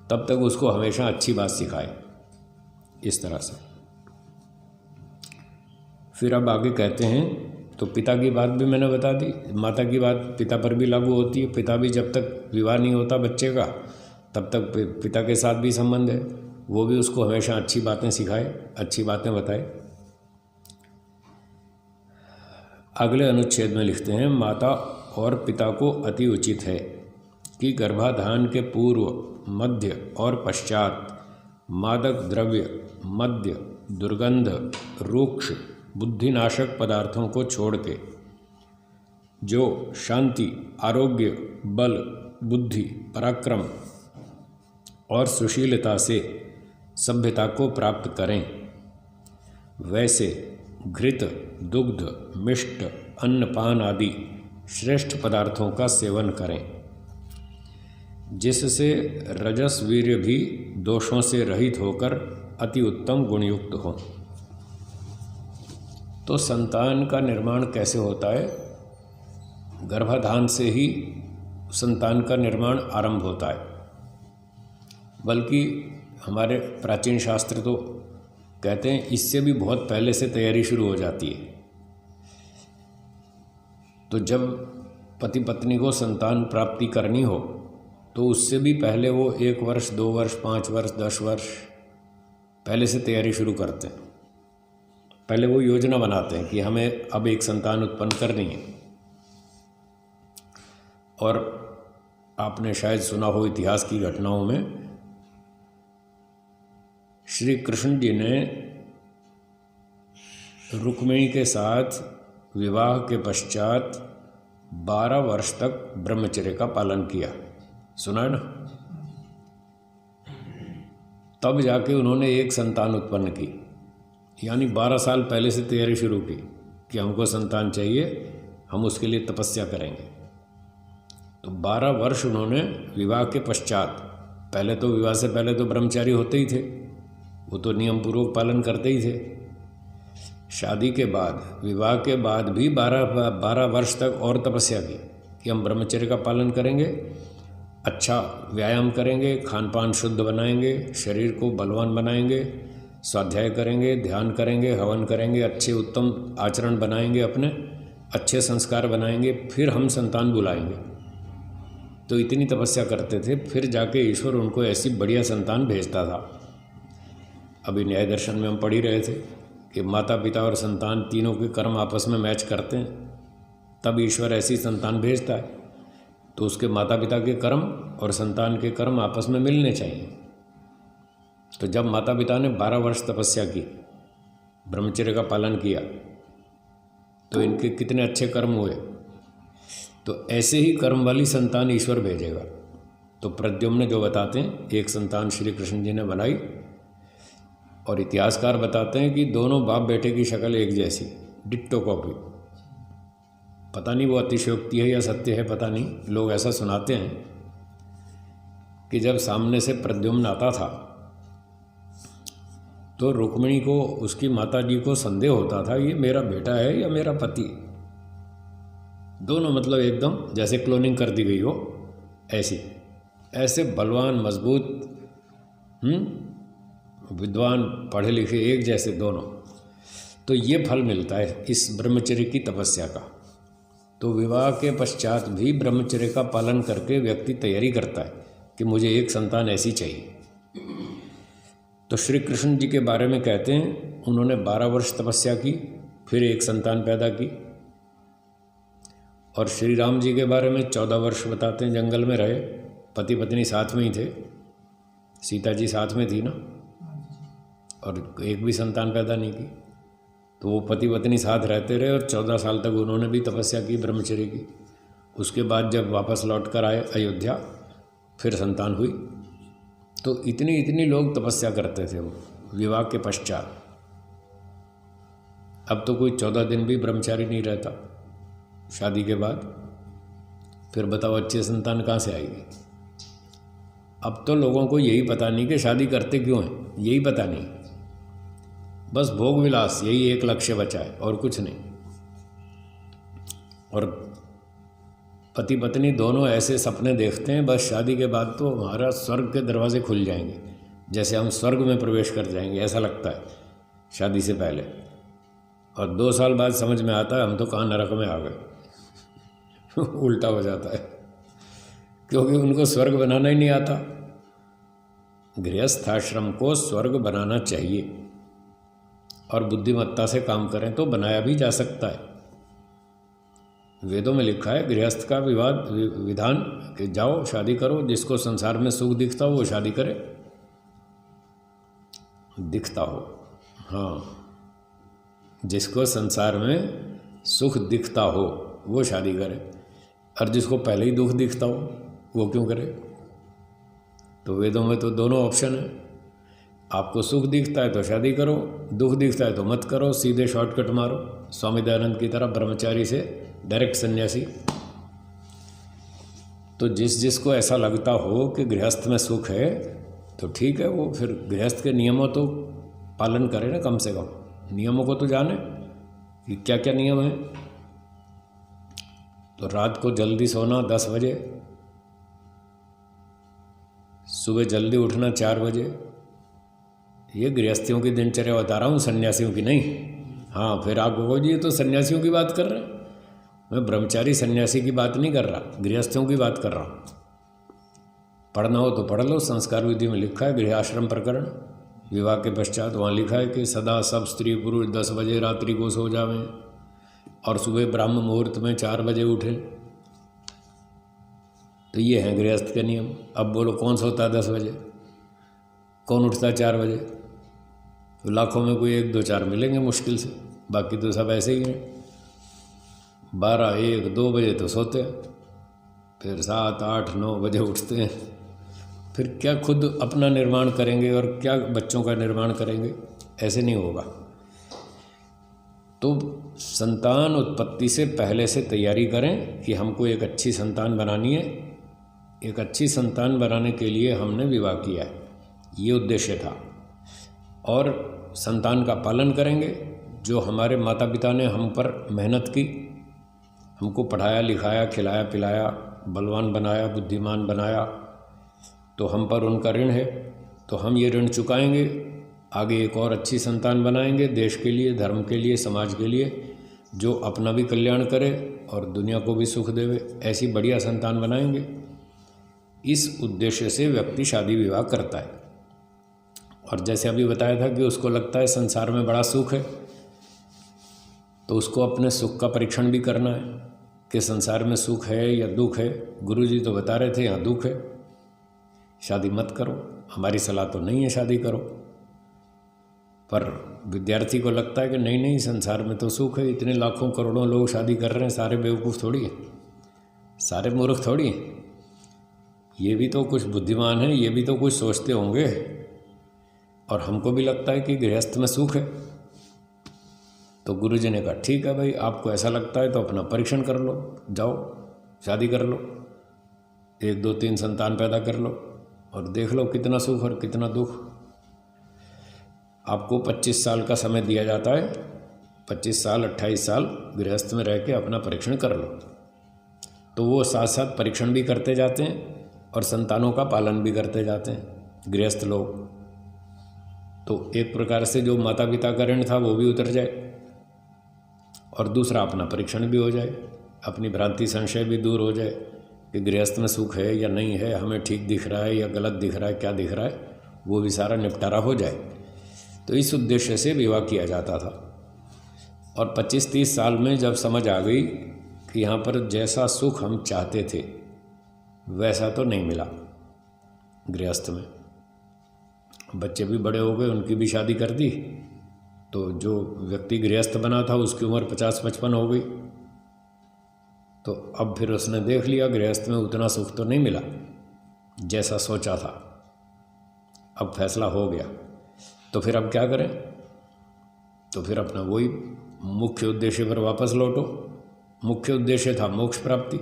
तब तक उसको हमेशा अच्छी बात सिखाए, इस तरह से। फिर अब आगे कहते हैं, तो पिता की बात भी मैंने बता दी, माता की बात पिता पर भी लागू होती है। पिता भी जब तक विवाह नहीं होता बच्चे का तब तक पिता के साथ भी संबंध है, वो भी उसको हमेशा अच्छी बातें सिखाए, अच्छी बातें बताए। अगले अनुच्छेद में लिखते हैं, माता और पिता को अति उचित है कि गर्भाधान के पूर्व, मध्य और पश्चात मादक द्रव्य, मद्य, दुर्गंध, रूक्ष, बुद्धिनाशक पदार्थों को छोड़ के जो शांति, आरोग्य, बल, बुद्धि, पराक्रम और सुशीलता से सभ्यता को प्राप्त करें, वैसे घृत, दुग्ध, मिष्ट, अन्नपान आदि श्रेष्ठ पदार्थों का सेवन करें, जिससे रजस वीर्य भी दोषों से रहित होकर अति उत्तम गुणयुक्त हो। तो संतान का निर्माण कैसे होता है? गर्भाधान से ही संतान का निर्माण आरंभ होता है। बल्कि हमारे प्राचीन शास्त्र तो कहते हैं इससे भी बहुत पहले से तैयारी शुरू हो जाती है। तो जब पति पत्नी को संतान प्राप्ति करनी हो तो उससे भी पहले वो 1 वर्ष, 2 वर्ष, 5 वर्ष, 10 वर्ष पहले से तैयारी शुरू करते हैं। पहले वो योजना बनाते हैं कि हमें अब एक संतान उत्पन्न करनी है। और आपने शायद सुना हो इतिहास की घटनाओं में, श्री कृष्ण जी ने रुक्मिणी के साथ विवाह के पश्चात 12 वर्ष तक ब्रह्मचर्य का पालन किया। सुना है ना? तब जाके उन्होंने एक संतान उत्पन्न की, यानी 12 साल पहले से तैयारी शुरू की कि हमको संतान चाहिए, हम उसके लिए तपस्या करेंगे। तो 12 वर्ष उन्होंने विवाह के पश्चात, पहले तो विवाह से पहले तो ब्रह्मचारी होते ही थे, वो तो नियम पूर्वक पालन करते ही थे। शादी के बाद, विवाह के बाद भी 12 वर्ष तक और तपस्या की कि हम ब्रह्मचर्य का पालन करेंगे, अच्छा व्यायाम करेंगे, खान पान शुद्ध बनाएंगे, शरीर को बलवान बनाएंगे, स्वाध्याय करेंगे, ध्यान करेंगे, हवन करेंगे, अच्छे उत्तम आचरण बनाएंगे, अपने अच्छे संस्कार बनाएंगे, फिर हम संतान बुलाएंगे। तो इतनी तपस्या करते थे, फिर जाके ईश्वर उनको ऐसी बढ़िया संतान भेजता था। अभी न्याय दर्शन में हम पढ़ ही रहे थे कि माता पिता और संतान तीनों के कर्म आपस में मैच करते हैं, तब ईश्वर ऐसी संतान भेजता है। तो उसके माता पिता के कर्म और संतान के कर्म आपस में मिलने चाहिए। तो जब माता पिता ने 12 वर्ष तपस्या की, ब्रह्मचर्य का पालन किया, तो इनके कितने अच्छे कर्म हुए। तो ऐसे ही कर्म वाली संतान ईश्वर भेजेगा। तो प्रद्युम्न जो बताते हैं, एक संतान श्री कृष्ण जी ने बनाई, और इतिहासकार बताते हैं कि दोनों बाप बेटे की शक्ल एक जैसी, डिट्टो कॉपी। पता नहीं वो अतिशयोक्ति है या सत्य है, पता नहीं। लोग ऐसा सुनाते हैं कि जब सामने से प्रद्युम्न आता था तो रुक्मिणी को, उसकी माता जी को संदेह होता था ये मेरा बेटा है या मेरा पति। दोनों मतलब एकदम जैसे क्लोनिंग कर दी गई हो, ऐसे बलवान मजबूत, विद्वान पढ़े लिखे एक जैसे दोनों। तो ये फल मिलता है इस ब्रह्मचर्य की तपस्या का। तो विवाह के पश्चात भी ब्रह्मचर्य का पालन करके व्यक्ति तैयारी करता है कि मुझे एक संतान ऐसी चाहिए। तो श्री कृष्ण जी के बारे में कहते हैं उन्होंने 12 वर्ष तपस्या की, फिर एक संतान पैदा की। और श्री राम जी के बारे में 14 वर्ष बताते हैं जंगल में रहे, पति पत्नी साथ में ही थे, सीता जी साथ में थी ना, और एक भी संतान पैदा नहीं की। तो वो पति पत्नी साथ रहते रहे और 14 साल तक उन्होंने भी तपस्या की, ब्रह्मचर्य की। उसके बाद जब वापस लौट कर आए अयोध्या, फिर संतान हुई। तो इतनी लोग तपस्या करते थे वो विवाह के पश्चात। अब तो कोई 14 दिन भी ब्रह्मचारी नहीं रहता शादी के बाद। फिर बताओ अच्छी संतान कहाँ से आएगी। अब तो लोगों को यही पता नहीं कि शादी करते क्यों हैं, यही पता नहीं। बस भोग विलास, यही एक लक्ष्य बचा है और कुछ नहीं। और पति पत्नी दोनों ऐसे सपने देखते हैं बस शादी के बाद तो हमारा स्वर्ग के दरवाजे खुल जाएंगे, जैसे हम स्वर्ग में प्रवेश कर जाएंगे, ऐसा लगता है शादी से पहले। और 2 साल बाद समझ में आता है हम तो कहाँ नरक में आ गए। उल्टा हो जाता है, क्योंकि उनको स्वर्ग बनाना ही नहीं आता। गृहस्थ आश्रम को स्वर्ग बनाना चाहिए, और बुद्धिमत्ता से काम करें तो बनाया भी जा सकता है। वेदों में लिखा है गृहस्थ का विधान कि जाओ शादी करो, जिसको संसार में सुख दिखता हो वो शादी करे, दिखता हो, हाँ, जिसको संसार में सुख दिखता हो वो शादी करे, और जिसको पहले ही दुख दिखता हो वो क्यों करे। तो वेदों में तो दोनों ऑप्शन है। आपको सुख दिखता है तो शादी करो, दुख दिखता है तो मत करो, सीधे शॉर्टकट मारो, स्वामी दयानंद की तरह ब्रह्मचारी से डायरेक्ट सन्यासी। तो जिसको ऐसा लगता हो कि गृहस्थ में सुख है तो ठीक है, वो फिर गृहस्थ के नियमों तो पालन करे ना, कम से कम नियमों को तो जाने कि क्या क्या नियम है। तो रात को जल्दी सोना 10 बजे, सुबह जल्दी उठना 4 बजे। ये गृहस्थियों की दिनचर्या बता रहा हूँ, सन्यासियों की नहीं। हाँ, फिर आप कहो जी ये तो सन्यासियों की बात कर रहे हैं। मैं ब्रह्मचारी सन्यासी की बात नहीं कर रहा, गृहस्थियों की बात कर रहा हूँ। पढ़ना हो तो पढ़ लो, संस्कार विधि में लिखा है गृहाश्रम प्रकरण, विवाह के पश्चात वहाँ लिखा है कि सदा सब स्त्री पुरुष 10 बजे रात्रि को सो जावें और सुबह ब्राह्म मुहूर्त में 4 बजे उठें। तो ये हैं गृहस्थ के नियम। अब बोलो कौन सोता है 10 बजे, कौन उठता है 4 बजे? तो लाखों में कोई 1 2 4 मिलेंगे मुश्किल से, बाकी तो सब ऐसे ही हैं। 12 1 2 बजे तो सोते हैं, फिर 7 8 9 बजे उठते हैं। फिर क्या खुद अपना निर्माण करेंगे और क्या बच्चों का निर्माण करेंगे? ऐसे नहीं होगा। तो संतान उत्पत्ति से पहले से तैयारी करें कि हमको एक अच्छी संतान बनानी है। एक अच्छी संतान बनाने के लिए हमने विवाह किया है, ये उद्देश्य था। और संतान का पालन करेंगे। जो हमारे माता पिता ने हम पर मेहनत की, हमको पढ़ाया लिखाया खिलाया पिलाया, बलवान बनाया बुद्धिमान बनाया, तो हम पर उनका ऋण है। तो हम ये ऋण चुकाएंगे, आगे एक और अच्छी संतान बनाएंगे देश के लिए, धर्म के लिए, समाज के लिए, जो अपना भी कल्याण करे और दुनिया को भी सुख देवे। ऐसी बढ़िया संतान बनाएंगे। इस उद्देश्य से व्यक्ति शादी विवाह करता है। और जैसे अभी बताया था कि उसको लगता है संसार में बड़ा सुख है, तो उसको अपने सुख का परीक्षण भी करना है कि संसार में सुख है या दुख है। गुरुजी तो बता रहे थे यहाँ दुख है, शादी मत करो। हमारी सलाह तो नहीं है शादी करो, पर विद्यार्थी को लगता है कि नहीं नहीं, संसार में तो सुख है, इतने लाखों करोड़ों लोग शादी कर रहे हैं, सारे बेवकूफ़ थोड़ी हैं, सारे मूर्ख थोड़ी हैं, ये भी तो कुछ बुद्धिमान हैं, ये भी तो कुछ सोचते होंगे, और हमको भी लगता है कि गृहस्थ में सुख है। तो गुरुजी ने कहा ठीक है भाई, आपको ऐसा लगता है तो अपना परीक्षण कर लो, जाओ शादी कर लो, 1 2 3 संतान पैदा कर लो और देख लो कितना सुख और कितना दुख। आपको 25 साल का समय दिया जाता है, 25 साल 28 साल गृहस्थ में रह के अपना परीक्षण कर लो। तो वो साथ साथ परीक्षण भी करते जाते हैं और संतानों का पालन भी करते जाते हैं गृहस्थ लोग। तो एक प्रकार से जो माता पिता का ऋण था वो भी उतर जाए और दूसरा अपना परीक्षण भी हो जाए, अपनी भ्रांति संशय भी दूर हो जाए कि गृहस्थ में सुख है या नहीं है, हमें ठीक दिख रहा है या गलत दिख रहा है, क्या दिख रहा है, वो भी सारा निपटारा हो जाए। तो इस उद्देश्य से विवाह किया जाता था। और 25-30 साल में जब समझ आ गई कि यहाँ पर जैसा सुख हम चाहते थे वैसा तो नहीं मिला गृहस्थ में, बच्चे भी बड़े हो गए, उनकी भी शादी कर दी, तो जो व्यक्ति गृहस्थ बना था उसकी उम्र 50-55 हो गई। तो अब फिर उसने देख लिया गृहस्थ में उतना सुख तो नहीं मिला जैसा सोचा था, अब फैसला हो गया। तो फिर अब क्या करें? तो फिर अपना वही मुख्य उद्देश्य पर वापस लौटो। मुख्य उद्देश्य था मोक्ष प्राप्ति।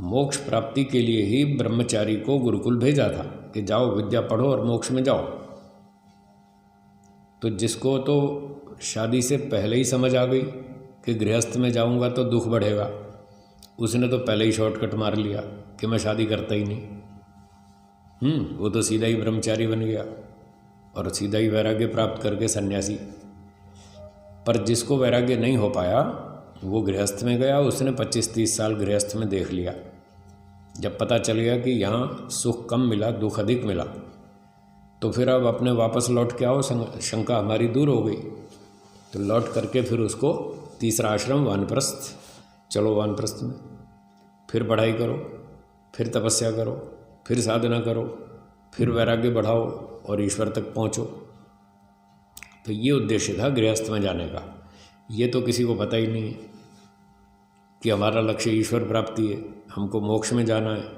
मोक्ष प्राप्ति के लिए ही ब्रह्मचारी को गुरुकुल भेजा था कि जाओ विद्या पढ़ो और मोक्ष में जाओ। तो जिसको तो शादी से पहले ही समझ आ गई कि गृहस्थ में जाऊंगा तो दुख बढ़ेगा, उसने तो पहले ही शॉर्टकट मार लिया कि मैं शादी करता ही नहीं। वो तो सीधा ही ब्रह्मचारी बन गया और सीधा ही वैराग्य प्राप्त करके सन्यासी। पर जिसको वैराग्य नहीं हो पाया वो गृहस्थ में गया, उसने 25-30 साल गृहस्थ में देख लिया। जब पता चल गया कि यहाँ सुख कम मिला, दुख अधिक मिला, तो फिर अब अपने वापस लौट के आओ, शंका हमारी दूर हो गई। तो लौट करके फिर उसको तीसरा आश्रम वानप्रस्थ, चलो वानप्रस्थ में फिर पढ़ाई करो, फिर तपस्या करो, फिर साधना करो, फिर वैराग्य बढ़ाओ और ईश्वर तक पहुँचो। तो ये उद्देश्य था गृहस्थ में जाने का। ये तो किसी को पता ही नहीं है कि हमारा लक्ष्य ईश्वर प्राप्ति है, हमको मोक्ष में जाना है।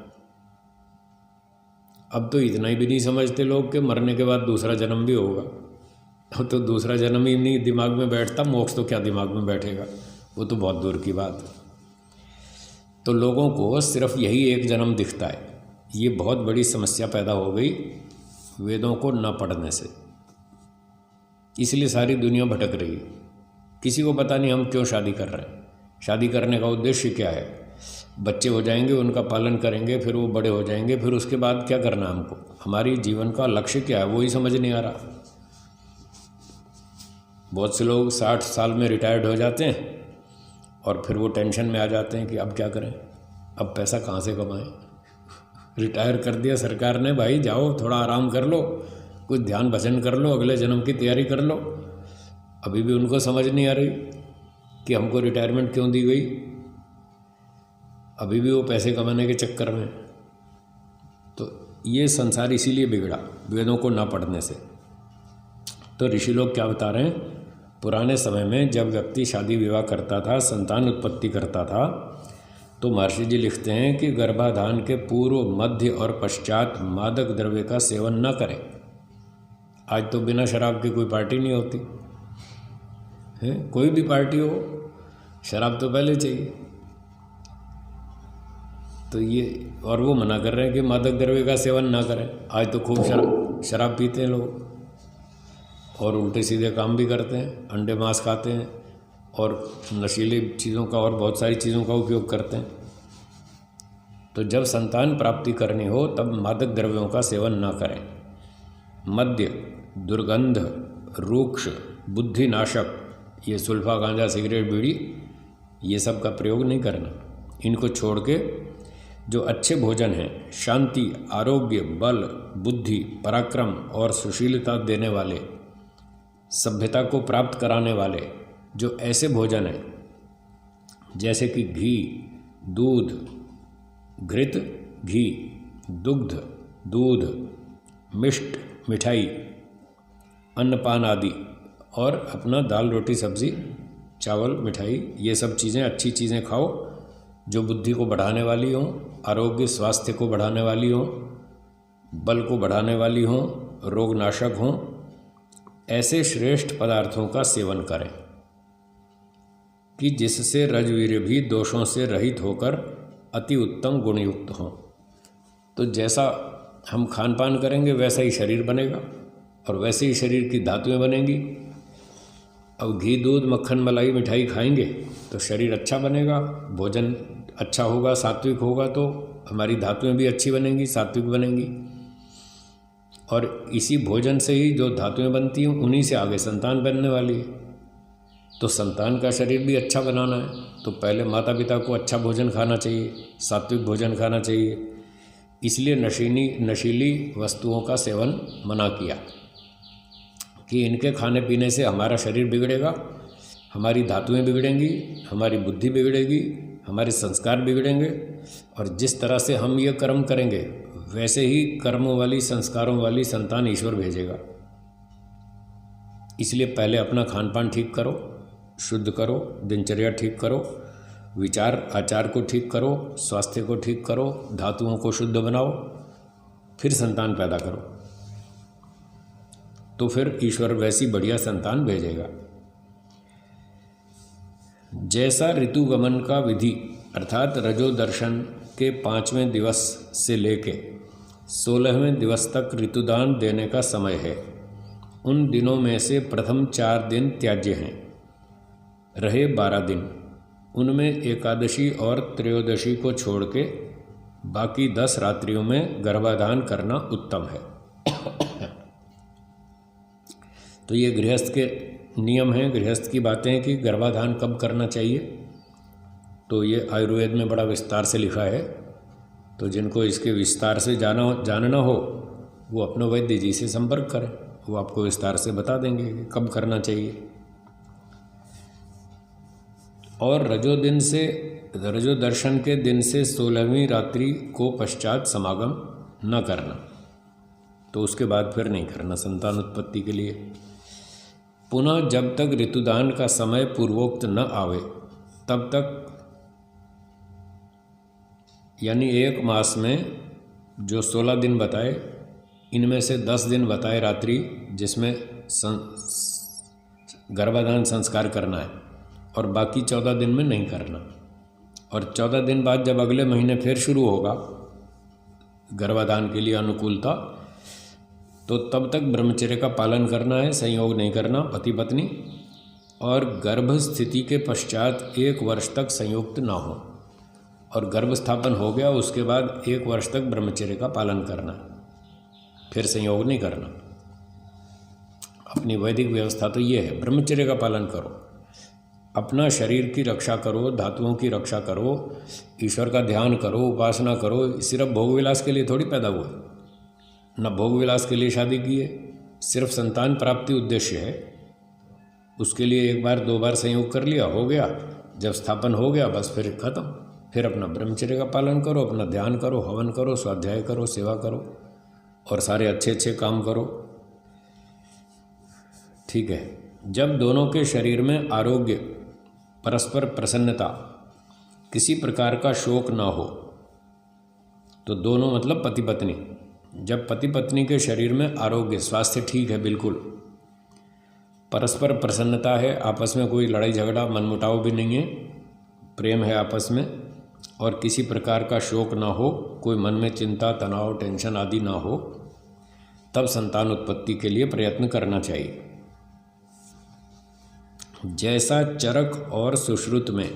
अब तो इतना ही भी नहीं समझते लोग कि मरने के बाद दूसरा जन्म भी होगा। अब तो दूसरा जन्म ही नहीं दिमाग में बैठता, मोक्ष तो क्या दिमाग में बैठेगा, वो तो बहुत दूर की बात है। तो लोगों को सिर्फ यही एक जन्म दिखता है। ये बहुत बड़ी समस्या पैदा हो गई वेदों को न पढ़ने से, इसलिए सारी दुनिया भटक रही है। किसी को पता नहीं हम क्यों शादी कर रहे हैं, शादी करने का उद्देश्य क्या है। बच्चे हो जाएंगे, उनका पालन करेंगे, फिर वो बड़े हो जाएंगे, फिर उसके बाद क्या करना हमको, हमारी जीवन का लक्ष्य क्या है वो ही समझ नहीं आ रहा। बहुत से लोग 60 साल में रिटायर्ड हो जाते हैं और फिर वो टेंशन में आ जाते हैं कि अब क्या करें, अब पैसा कहाँ से कमाएं। रिटायर कर दिया सरकार ने, भाई जाओ थोड़ा आराम कर लो, कुछ ध्यान भजन कर लो, अगले जन्म की तैयारी कर लो। अभी भी उनको समझ नहीं आ रही कि हमको रिटायरमेंट क्यों दी गई, अभी भी वो पैसे कमाने के चक्कर में। तो ये संसार इसीलिए बिगड़ा वेदों को ना पढ़ने से। तो ऋषि लोग क्या बता रहे हैं, पुराने समय में जब व्यक्ति शादी विवाह करता था, संतान उत्पत्ति करता था, तो महर्षि जी लिखते हैं कि गर्भाधान के पूर्व, मध्य और पश्चात मादक द्रव्य का सेवन न करें। आज तो बिना शराब की कोई पार्टी नहीं होती है, कोई भी पार्टी हो शराब तो पहले चाहिए। तो ये, और वो मना कर रहे हैं कि मादक द्रव्य का सेवन ना करें। आज तो खूब शराब पीते हैं लोग और उल्टे सीधे काम भी करते हैं, अंडे मांस खाते हैं और नशीली चीज़ों का और बहुत सारी चीज़ों का उपयोग करते हैं। तो जब संतान प्राप्ति करनी हो तब मादक द्रव्यों का सेवन ना करें। मद्य, दुर्गंध, रूक्ष, बुद्धिनाशक, ये सुल्फा, गांजा, सिगरेट, बीड़ी, ये सब का प्रयोग नहीं करना। इनको छोड़ के जो अच्छे भोजन हैं, शांति, आरोग्य, बल, बुद्धि, पराक्रम और सुशीलता देने वाले, सभ्यता को प्राप्त कराने वाले जो ऐसे भोजन हैं जैसे कि घी, दूध, घृत, घी, दुग्ध, दूध, मिष्ट, मिठाई, अन्नपान आदि, और अपना दाल रोटी सब्ज़ी चावल मिठाई ये सब चीज़ें अच्छी चीज़ें खाओ जो बुद्धि को बढ़ाने वाली हों, आरोग्य स्वास्थ्य को बढ़ाने वाली हों, बल को बढ़ाने वाली हों, रोग नाशक हों। ऐसे श्रेष्ठ पदार्थों का सेवन करें कि जिससे रजवीर्य भी दोषों से रहित होकर अति उत्तम गुणयुक्त हों। तो जैसा हम खान पान करेंगे वैसा ही शरीर बनेगा और वैसे ही शरीर की धातुएं बनेंगी। अब घी दूध मक्खन मलाई मिठाई खाएंगे तो शरीर अच्छा बनेगा, भोजन अच्छा होगा, सात्विक होगा, तो हमारी धातुएं भी अच्छी बनेंगी, सात्विक बनेंगी। और इसी भोजन से ही जो धातुएं बनती हैं उन्हीं से आगे संतान बनने वाली है। तो संतान का शरीर भी अच्छा बनाना है तो पहले माता पिता को अच्छा भोजन खाना चाहिए, सात्विक भोजन खाना चाहिए। इसलिए नशीली वस्तुओं का सेवन मना किया कि इनके खाने पीने से हमारा शरीर बिगड़ेगा, हमारी धातुएं बिगड़ेंगी, हमारी बुद्धि बिगड़ेगी, हमारे संस्कार बिगड़ेंगे, और जिस तरह से हम ये कर्म करेंगे वैसे ही कर्मों वाली संस्कारों वाली संतान ईश्वर भेजेगा। इसलिए पहले अपना खान पान ठीक करो, शुद्ध करो, दिनचर्या ठीक करो, विचार आचार को ठीक करो, स्वास्थ्य को ठीक करो, धातुओं को शुद्ध बनाओ, फिर संतान पैदा करो, तो फिर ईश्वर वैसी बढ़िया संतान भेजेगा। जैसा ऋतुगमन का विधि अर्थात रजोदर्शन के 5वें दिवस से लेके 16वें दिवस तक ऋतुदान देने का समय है, उन दिनों में से प्रथम 4 दिन त्याज्य हैं, रहे 12 दिन। उनमें एकादशी और त्रयोदशी को छोड़ के बाकी 10 रात्रियों में गर्भाधान करना उत्तम है। तो ये गृहस्थ के नियम हैं, गृहस्थ की बातें हैं कि गर्भाधान कब करना चाहिए। तो ये आयुर्वेद में बड़ा विस्तार से लिखा है, तो जिनको इसके विस्तार से जानना हो वो अपने वैद्य जी से संपर्क करें, वो आपको विस्तार से बता देंगे कि कब करना चाहिए। और रजो दर्शन के दिन से 16वीं रात्रि को पश्चात समागम न करना, तो उसके बाद फिर नहीं करना संतान उत्पत्ति के लिए। पुनः जब तक ऋतुदान का समय पूर्वोक्त न आवे तब तक, यानी 1 मास में जो 16 दिन बताए, इनमें से 10 दिन बताए रात्रि जिसमें गर्भाधान संस्कार करना है, और बाकी 14 दिन में नहीं करना। और 14 दिन बाद जब अगले महीने फिर शुरू होगा गर्भाधान के लिए अनुकूलता, तो तब तक ब्रह्मचर्य का पालन करना है, संयोग नहीं करना पति पत्नी, और गर्भ स्थिति के पश्चात 1 वर्ष तक संयुक्त ना हो, और गर्भ स्थापन हो गया उसके बाद 1 वर्ष तक ब्रह्मचर्य का पालन करना, फिर संयोग नहीं करना। अपनी वैदिक व्यवस्था तो ये है, ब्रह्मचर्य का पालन करो, अपना शरीर की रक्षा करो, धातुओं की रक्षा करो, ईश्वर का ध्यान करो, उपासना करो। सिर्फ भोग विलास के लिए थोड़ी पैदा हुए, न भोग विलास के लिए शादी की है, सिर्फ संतान प्राप्ति उद्देश्य है। उसके लिए 1 बार 2 बार संयोग कर लिया, हो गया, जब स्थापन हो गया बस फिर खत्म। फिर अपना ब्रह्मचर्य का पालन करो, अपना ध्यान करो, हवन करो, स्वाध्याय करो, सेवा करो और सारे अच्छे अच्छे काम करो। ठीक है। जब दोनों के शरीर में आरोग्य, परस्पर प्रसन्नता, किसी प्रकार का शोक ना हो, तो दोनों मतलब पति पत्नी, जब पति पत्नी के शरीर में आरोग्य, स्वास्थ्य ठीक है, बिल्कुल परस्पर प्रसन्नता है, आपस में कोई लड़ाई झगड़ा मनमुटाव भी नहीं है, प्रेम है आपस में, और किसी प्रकार का शोक ना हो, कोई मन में चिंता तनाव टेंशन आदि ना हो, तब संतान उत्पत्ति के लिए प्रयत्न करना चाहिए। जैसा चरक और सुश्रुत में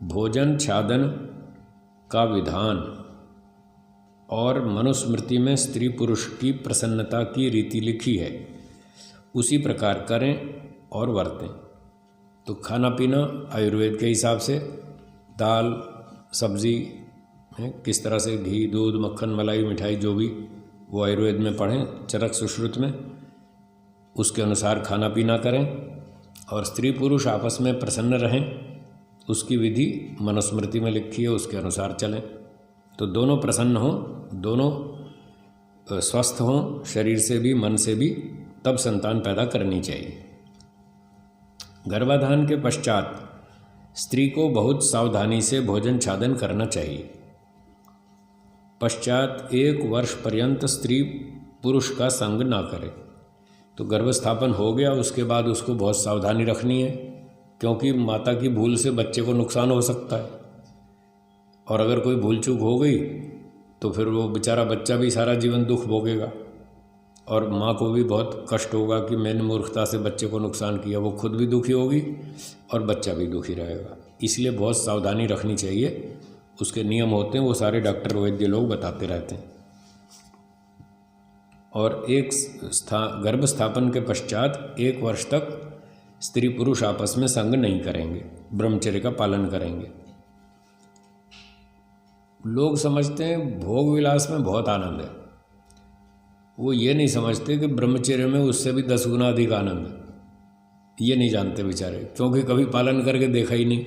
भोजन छादन का विधान और मनुस्मृति में स्त्री पुरुष की प्रसन्नता की रीति लिखी है, उसी प्रकार करें और वर्तें। तो खाना पीना आयुर्वेद के हिसाब से, दाल सब्ज़ी है, किस तरह से घी दूध मक्खन मलाई मिठाई जो भी वो आयुर्वेद में पढ़ें, चरक सुश्रुत में, उसके अनुसार खाना पीना करें। और स्त्री पुरुष आपस में प्रसन्न रहें, उसकी विधि मनुस्मृति में लिखी है, उसके अनुसार चलें। तो दोनों प्रसन्न हों, दोनों स्वस्थ हों, शरीर से भी मन से भी, तब संतान पैदा करनी चाहिए। गर्भाधान के पश्चात स्त्री को बहुत सावधानी से भोजन छादन करना चाहिए। पश्चात 1 वर्ष पर्यंत स्त्री पुरुष का संग ना करे। तो गर्भस्थापन हो गया, उसके बाद उसको बहुत सावधानी रखनी है, क्योंकि माता की भूल से बच्चे को नुकसान हो सकता है, और अगर कोई भूल चूक हो गई तो फिर वो बेचारा बच्चा भी सारा जीवन दुख भोगेगा, और माँ को भी बहुत कष्ट होगा कि मैंने मूर्खता से बच्चे को नुकसान किया। वो खुद भी दुखी होगी और बच्चा भी दुखी रहेगा। इसलिए बहुत सावधानी रखनी चाहिए। उसके नियम होते हैं, वो सारे डॉक्टर वैद्य लोग बताते रहते हैं। और गर्भ स्थापन के पश्चात 1 वर्ष तक स्त्री पुरुष आपस में संग नहीं करेंगे, ब्रह्मचर्य का पालन करेंगे। लोग समझते हैं भोग विलास में बहुत आनंद है, वो ये नहीं समझते कि ब्रह्मचर्य में उससे भी 10 गुना अधिक आनंद है। ये नहीं जानते बेचारे, क्योंकि कभी पालन करके देखा ही नहीं।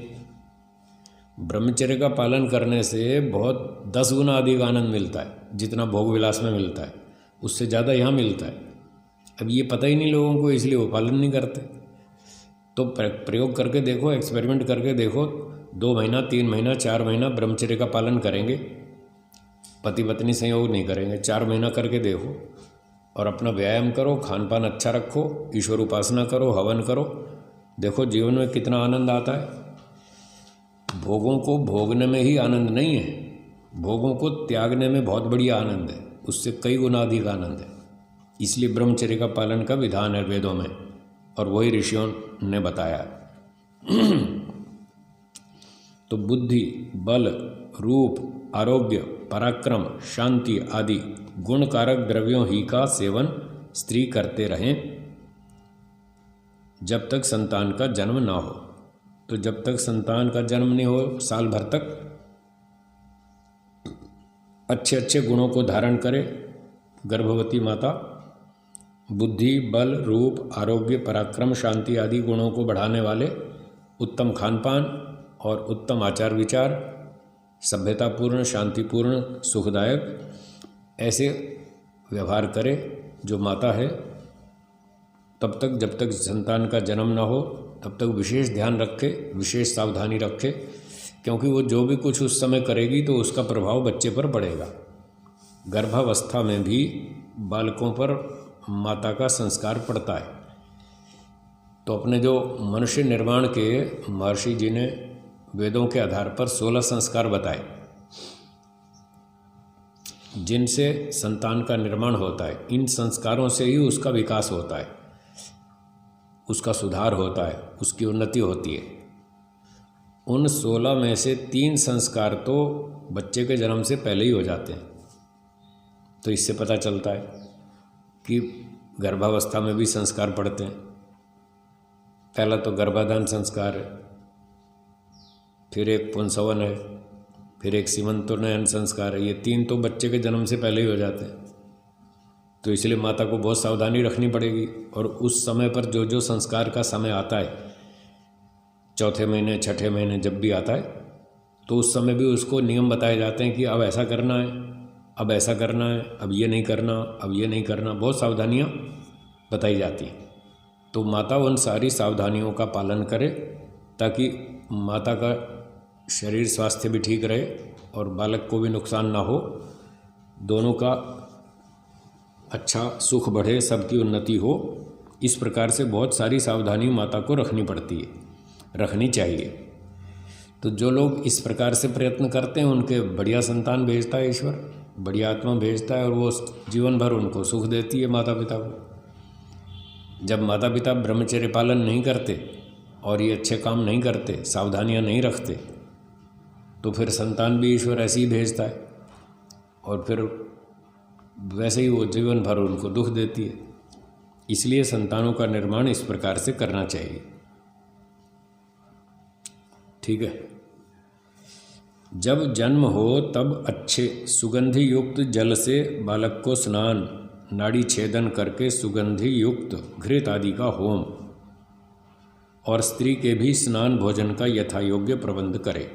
ब्रह्मचर्य का पालन करने से बहुत 10 गुना अधिक आनंद मिलता है, जितना भोग विलास में मिलता है उससे ज़्यादा यहाँ मिलता है। अब ये पता ही नहीं लोगों को, इसलिए वो पालन नहीं करते। तो प्रयोग करके देखो, एक्सपेरिमेंट करके देखो, 2 महीना 3 महीना 4 महीना ब्रह्मचर्य का पालन करेंगे, पति पत्नी संयोग नहीं करेंगे, 4 महीना करके देखो, और अपना व्यायाम करो, खान पान अच्छा रखो, ईश्वर उपासना करो, हवन करो, देखो जीवन में कितना आनंद आता है। भोगों को भोगने में ही आनंद नहीं है, भोगों को त्यागने में बहुत बढ़िया आनंद है, उससे कई गुना अधिक आनंद है। इसलिए ब्रह्मचर्य का पालन का विधान है वेदों में, और वही ऋषियों ने बताया। तो बुद्धि, बल, रूप, आरोग्य, पराक्रम, शांति आदि गुणकारक द्रव्यों ही का सेवन स्त्री करते रहें जब तक संतान का जन्म ना हो। तो जब तक संतान का जन्म नहीं हो, साल भर तक अच्छे अच्छे गुणों को धारण करे गर्भवती माता। बुद्धि, बल, रूप, आरोग्य, पराक्रम, शांति आदि गुणों को बढ़ाने वाले उत्तम खानपान और उत्तम आचार विचार, सभ्यतापूर्ण, शांतिपूर्ण, सुखदायक ऐसे व्यवहार करे जो माता है। तब तक जब तक संतान का जन्म ना हो तब तक विशेष ध्यान रखे, विशेष सावधानी रखे, क्योंकि वो जो भी कुछ उस समय करेगी तो उसका प्रभाव बच्चे पर पड़ेगा। गर्भावस्था में भी बालकों पर माता का संस्कार पड़ता है। तो अपने जो मनुष्य निर्माण के महर्षि जी ने वेदों के आधार पर 16 संस्कार बताए, जिनसे संतान का निर्माण होता है। इन संस्कारों से ही उसका विकास होता है, उसका सुधार होता है, उसकी उन्नति होती है। उन 16 में से 3 संस्कार तो बच्चे के जन्म से पहले ही हो जाते हैं। तो इससे पता चलता है कि गर्भावस्था में भी संस्कार पड़ते हैं। पहला तो गर्भाधान संस्कार है, फिर एक पुंसवन है, फिर एक सीमंतोन्नयन संस्कार है। ये 3 तो बच्चे के जन्म से पहले ही हो जाते हैं। तो इसलिए माता को बहुत सावधानी रखनी पड़ेगी। और उस समय पर जो जो संस्कार का समय आता है, चौथे महीने, छठे महीने जब भी आता है, तो उस समय भी उसको नियम बताए जाते हैं कि अब ऐसा करना है, अब ऐसा करना है, अब ये नहीं करना, अब ये नहीं करना। बहुत सावधानियाँ बताई जाती हैं। तो माता उन सारी सावधानियों का पालन करे ताकि माता का शरीर स्वास्थ्य भी ठीक रहे और बालक को भी नुकसान ना हो, दोनों का अच्छा सुख बढ़े, सबकी उन्नति हो। इस प्रकार से बहुत सारी सावधानी माता को रखनी पड़ती है, रखनी चाहिए। तो जो लोग इस प्रकार से प्रयत्न करते हैं उनके बढ़िया संतान भेजता है ईश्वर, बढ़िया आत्मा भेजता है, और वो जीवन भर उनको सुख देती है माता पिता को। जब माता पिता ब्रह्मचर्य पालन नहीं करते और ये अच्छे काम नहीं करते, सावधानियाँ नहीं रखते, तो फिर संतान भी ईश्वर ऐसे ही भेजता है, और फिर वैसे ही वो जीवन भर उनको दुख देती है। इसलिए संतानों का निर्माण इस प्रकार से करना चाहिए। ठीक है। जब जन्म हो तब अच्छे सुगंधि युक्त जल से बालक को स्नान, नाड़ी छेदन करके सुगंधि युक्त घृत आदि का होम, और स्त्री के भी स्नान भोजन का यथायोग्य प्रबंध करे,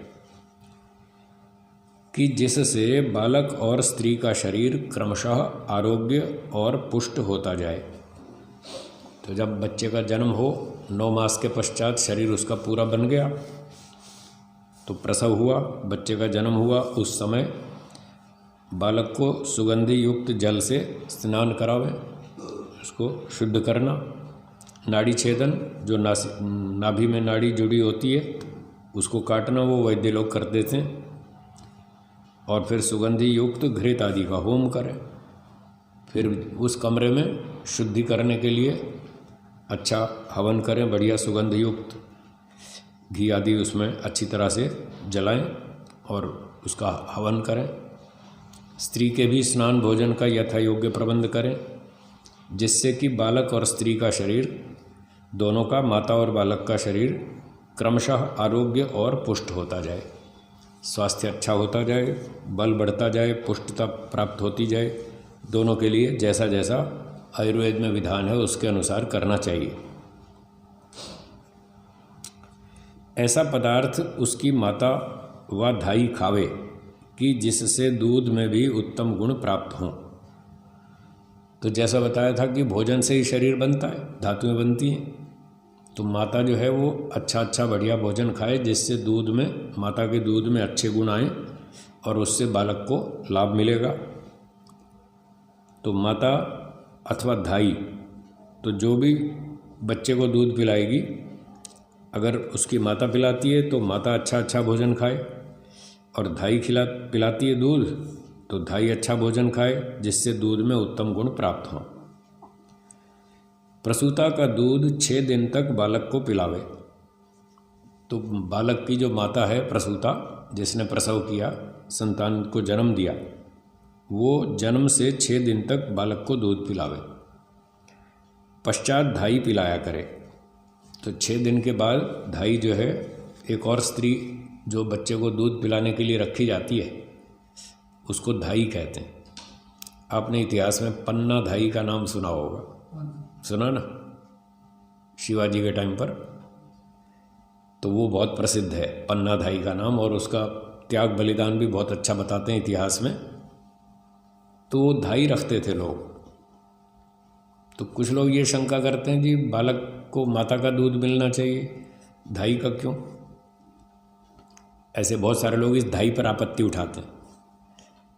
कि जिससे बालक और स्त्री का शरीर क्रमशः आरोग्य और पुष्ट होता जाए। तो जब बच्चे का जन्म हो 9 मास के पश्चात शरीर उसका पूरा बन गया, तो प्रसव हुआ, बच्चे का जन्म हुआ, उस समय बालक को सुगंधि युक्त जल से स्नान करावें, उसको शुद्ध करना। नाड़ी छेदन, जो नाभि में नाड़ी जुड़ी होती है उसको काटना, वो वैद्य लोग कर देते हैं। और फिर सुगंधि युक्त घृत आदि का होम करें। फिर उस कमरे में शुद्धि करने के लिए अच्छा हवन करें, बढ़िया सुगंध युक्त घी आदि उसमें अच्छी तरह से जलाएं और उसका हवन करें। स्त्री के भी स्नान भोजन का यथा योग्य प्रबंध करें, जिससे कि बालक और स्त्री का शरीर दोनों का, माता और बालक का शरीर क्रमशः आरोग्य और पुष्ट होता जाए, स्वास्थ्य अच्छा होता जाए, बल बढ़ता जाए, पुष्टता प्राप्त होती जाए। दोनों के लिए जैसा जैसा आयुर्वेद में विधान है उसके अनुसार करना चाहिए। ऐसा पदार्थ उसकी माता व धाई खावे कि जिससे दूध में भी उत्तम गुण प्राप्त हों। तो जैसा बताया था कि भोजन से ही शरीर बनता है, धातुएं बनती हैं, तो माता जो है वो अच्छा बढ़िया भोजन खाए, जिससे दूध में, माता के दूध में अच्छे गुण आएँ और उससे बालक को लाभ मिलेगा। तो माता अथवा धाई, तो जो भी बच्चे को दूध पिलाएगी, अगर उसकी माता पिलाती है तो माता अच्छा भोजन खाए, और धाई पिलाती है दूध तो धाई अच्छा भोजन खाए, जिससे दूध में उत्तम गुण प्राप्त हों। प्रसूता का दूध 6 दिन तक बालक को पिलावे। तो बालक की जो माता है प्रसूता, जिसने प्रसव किया, संतान को जन्म दिया, वो जन्म से 6 दिन तक बालक को दूध पिलावे। पश्चात धाई पिलाया करे। तो 6 दिन के बाद धाई जो है, एक और स्त्री जो बच्चे को दूध पिलाने के लिए रखी जाती है, उसको धाई कहते हैं। आपने इतिहास में पन्ना धाई का नाम सुना होगा, सुना ना, शिवाजी के टाइम पर, तो वो बहुत प्रसिद्ध है पन्ना धाई का नाम, और उसका त्याग बलिदान भी बहुत अच्छा बताते हैं इतिहास में। तो वो धाई रखते थे लोग। तो कुछ लोग ये शंका करते हैं जी बालक को माता का दूध मिलना चाहिए, धाई का क्यों? ऐसे बहुत सारे लोग इस धाई पर आपत्ति उठाते हैं।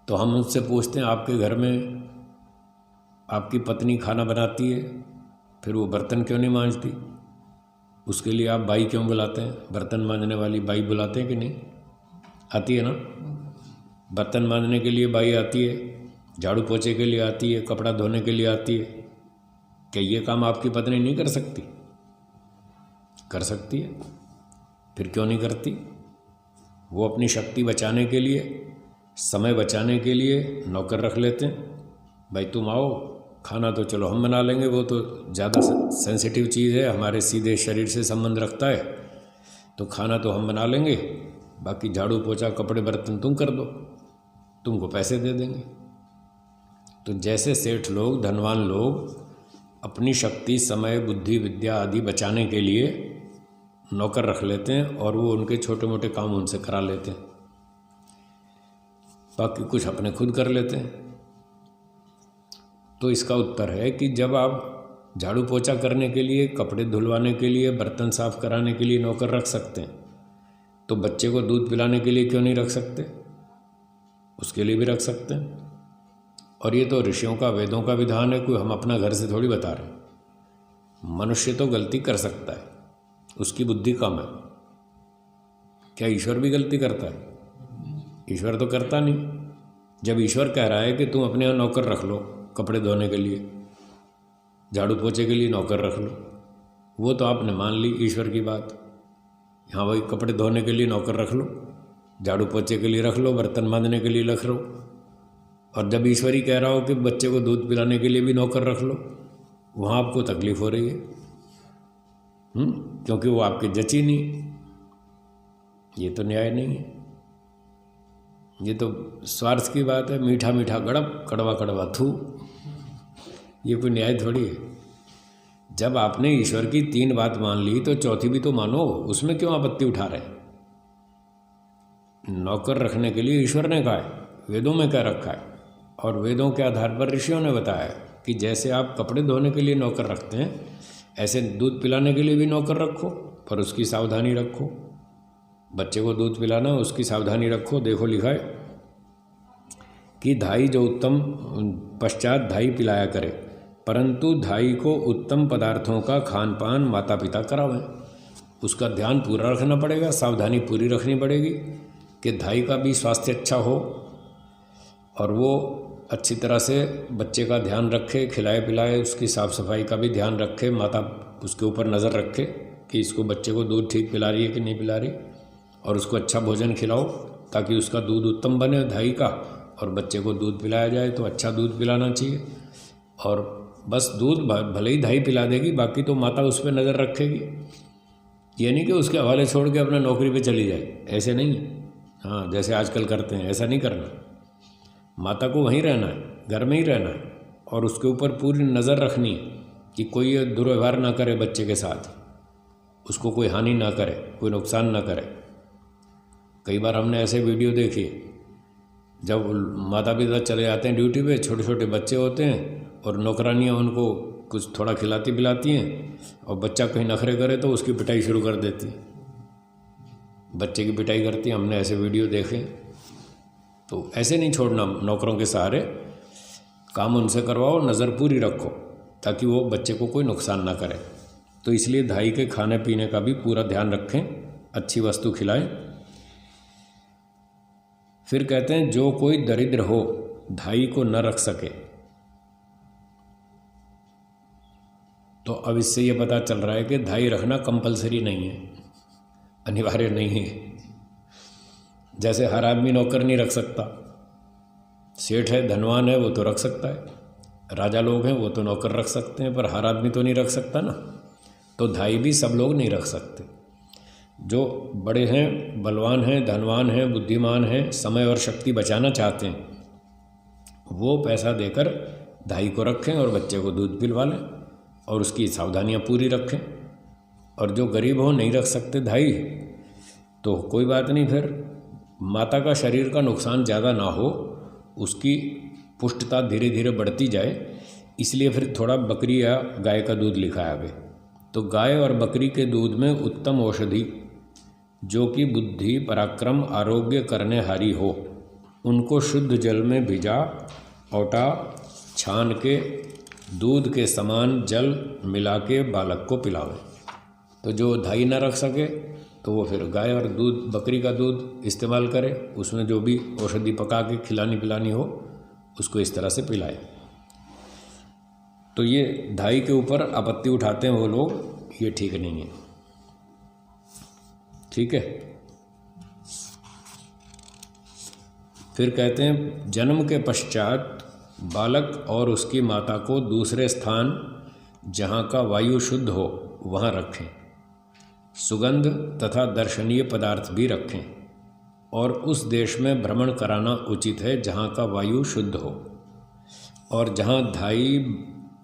तो हम उनसे पूछते हैं, आपके घर में आपकी पत्नी खाना बनाती है, फिर वो बर्तन क्यों नहीं मांजती? उसके लिए आप बाई क्यों बुलाते हैं? बर्तन मांजने वाली बाई बुलाते हैं कि नहीं? आती है ना, बर्तन मांजने के लिए बाई आती है, झाड़ू पोछे के लिए आती है, कपड़ा धोने के लिए आती है। क्या ये काम आपकी पत्नी नहीं कर सकती? कर सकती है, फिर क्यों नहीं करती? वो अपनी शक्ति बचाने के लिए, समय बचाने के लिए नौकर रख लेते हैं। भाई तुम आओ, खाना तो चलो हम बना लेंगे, वो तो ज़्यादा सेंसिटिव चीज़ है, हमारे सीधे शरीर से संबंध रखता है, तो खाना तो हम बना लेंगे, बाकी झाड़ू पोछा कपड़े बर्तन तुम कर दो, तुमको पैसे दे देंगे। तो जैसे सेठ लोग, धनवान लोग अपनी शक्ति, समय, बुद्धि, विद्या आदि बचाने के लिए नौकर रख लेते हैं और वो उनके छोटे मोटे काम उनसे करा लेते हैं, बाकी कुछ अपने खुद कर लेते हैं। तो इसका उत्तर है कि जब आप झाड़ू पोछा करने के लिए, कपड़े धुलवाने के लिए, बर्तन साफ कराने के लिए नौकर रख सकते हैं, तो बच्चे को दूध पिलाने के लिए क्यों नहीं रख सकते? उसके लिए भी रख सकते हैं। और ये तो ऋषियों का, वेदों का विधान है, कोई हम अपना घर से थोड़ी बता रहे। मनुष्य तो गलती कर सकता है, उसकी बुद्धि कम है। क्या ईश्वर भी गलती करता है? ईश्वर तो करता नहीं। जब ईश्वर कह रहा है कि तुम अपने यहाँ नौकर रख लो, कपड़े धोने के लिए, झाड़ू पोछे के लिए नौकर रख लो, वो तो आपने मान ली ईश्वर की बात। हाँ भाई, कपड़े धोने के लिए नौकर रख लो, झाड़ू पोछे के लिए रख लो, बर्तन मांजने के लिए रख लो। और जब ईश्वर ही कह रहा हो कि बच्चे को दूध पिलाने के लिए भी नौकर रख लो, वहाँ आपको तकलीफ हो रही है, क्योंकि वो आपके जची नहीं। ये तो न्याय नहीं है, ये तो स्वार्थ की बात है। मीठा मीठा गड़प, कड़वा कड़वा थू, ये कोई न्याय थोड़ी है। जब आपने ईश्वर की 3 बात मान ली तो चौथी भी तो मानो, उसमें क्यों आपत्ति उठा रहे? नौकर रखने के लिए ईश्वर ने कहा है, वेदों में क्या रखा है, और वेदों के आधार पर ऋषियों ने बताया कि जैसे आप कपड़े धोने के लिए नौकर रखते हैं, ऐसे दूध पिलाने के लिए भी नौकर रखो, पर उसकी सावधानी रखो। बच्चे को दूध पिलाना, उसकी सावधानी रखो। देखो लिखा है कि धाई जो उत्तम पश्चात धाई पिलाया करे, परंतु धाई को उत्तम पदार्थों का खान पान माता पिता करावें। उसका ध्यान पूरा रखना पड़ेगा, सावधानी पूरी रखनी पड़ेगी कि धाई का भी स्वास्थ्य अच्छा हो और वो अच्छी तरह से बच्चे का ध्यान रखे, खिलाए पिलाए, उसकी साफ़ सफाई का भी ध्यान रखे, माता उसके ऊपर नज़र रखे कि इसको बच्चे को दूध ठीक पिला रही है कि नहीं पिला रही, और उसको अच्छा भोजन खिलाओ ताकि उसका दूध उत्तम बने धाई का, और बच्चे को दूध पिलाया जाए तो अच्छा दूध पिलाना चाहिए। और बस दूध भले ही धाई पिला देगी, बाकी तो माता उस पर नज़र रखेगी। ये नहीं कि उसके हवाले छोड़ के अपना नौकरी पे चली जाए, ऐसे नहीं। हाँ, जैसे आजकल करते हैं, ऐसा नहीं करना। माता को वहीं रहना है, घर में ही रहना है, और उसके ऊपर पूरी नज़र रखनी है कि कोई दुर्व्यवहार ना करे बच्चे के साथ, उसको कोई हानि ना करे, कोई नुकसान ना करे। कई बार हमने ऐसे वीडियो देखे, जब माता पिता चले जाते हैं ड्यूटी पे, छोटे छोटे बच्चे होते हैं और नौकरानियाँ उनको कुछ थोड़ा खिलाती पिलाती हैं, और बच्चा कहीं नखरे करे तो उसकी पिटाई शुरू कर देती, बच्चे की पिटाई करती। हमने ऐसे वीडियो देखे। तो ऐसे नहीं छोड़ना, नौकरों के सहारे काम उनसे करवाओ, नज़र पूरी रखो ताकि वो बच्चे को कोई नुकसान ना करे। तो इसलिए धाई के खाने पीने का भी पूरा ध्यान रखें, अच्छी वस्तु खिलाएं। फिर कहते हैं जो कोई दरिद्र हो धाई को न रख सके, तो अब इससे ये पता चल रहा है कि धाई रखना कंपलसरी नहीं है, अनिवार्य नहीं है। जैसे हर आदमी नौकर नहीं रख सकता, सेठ है, धनवान है, वो तो रख सकता है, राजा लोग हैं वो तो नौकर रख सकते हैं, पर हर आदमी तो नहीं रख सकता ना। तो धाई भी सब लोग नहीं रख सकते। जो बड़े हैं, बलवान हैं, धनवान हैं, बुद्धिमान हैं, समय और शक्ति बचाना चाहते हैं, वो पैसा देकर धाई को रखें और बच्चे को दूध पिलवा लें और उसकी सावधानियाँ पूरी रखें। और जो गरीब हो, नहीं रख सकते धाई, तो कोई बात नहीं, फिर माता का शरीर का नुकसान ज़्यादा ना हो, उसकी पुष्टता धीरे धीरे बढ़ती जाए, इसलिए फिर थोड़ा बकरी या गाय का दूध लिखा है आगे। तो गाय और बकरी के दूध में उत्तम औषधि जो कि बुद्धि पराक्रम आरोग्य करने हारी हो, उनको शुद्ध जल में भिजा औटा छान के दूध के समान जल मिला के बालक को पिलावे। तो जो धाई न रख सके तो वो फिर गाय और दूध, बकरी का दूध इस्तेमाल करे, उसमें जो भी औषधि पका के खिलानी पिलानी हो उसको इस तरह से पिलाए। तो ये धाई के ऊपर आपत्ति उठाते हैं वो लोग, ये ठीक नहीं है। ठीक है। फिर कहते हैं जन्म के पश्चात बालक और उसकी माता को दूसरे स्थान जहाँ का वायु शुद्ध हो वहाँ रखें, सुगंध तथा दर्शनीय पदार्थ भी रखें, और उस देश में भ्रमण कराना उचित है जहाँ का वायु शुद्ध हो, और जहाँ धाई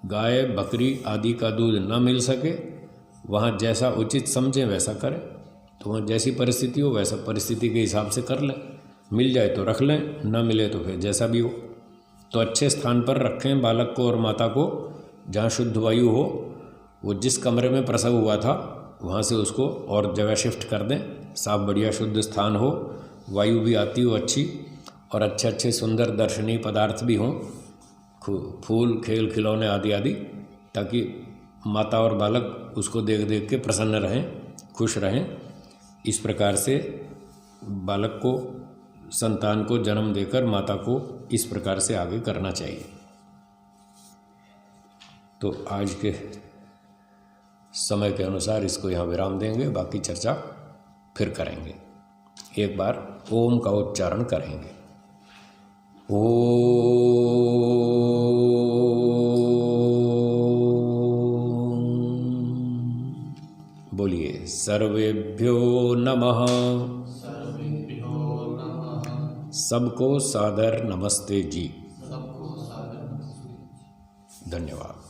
गाय बकरी आदि का दूध न मिल सके वहाँ जैसा उचित समझें वैसा करें। तो वहाँ जैसी परिस्थिति हो वैसा परिस्थिति के हिसाब से कर लें, मिल जाए तो रख लें, न मिले तो फिर जैसा भी हो। तो अच्छे स्थान पर रखें बालक को और माता को, जहाँ शुद्ध वायु हो। वो जिस कमरे में प्रसव हुआ था वहाँ से उसको और जगह शिफ्ट कर दें, साफ बढ़िया शुद्ध स्थान हो, वायु भी आती हो अच्छी, और अच्छे अच्छे सुंदर दर्शनीय पदार्थ भी हों, फूल खेल खिलौने आदि आदि, ताकि माता और बालक उसको देख देख के प्रसन्न रहें, खुश रहें। इस प्रकार से बालक को, संतान को जन्म देकर माता को इस प्रकार से आगे करना चाहिए। तो आज के समय के अनुसार इसको यहाँ विराम देंगे, बाकी चर्चा फिर करेंगे। एक बार ओम का उच्चारण करेंगे। ओम। बोलिए सर्वेभ्यो नमः। सबको सादर नमस्ते जी। धन्यवाद।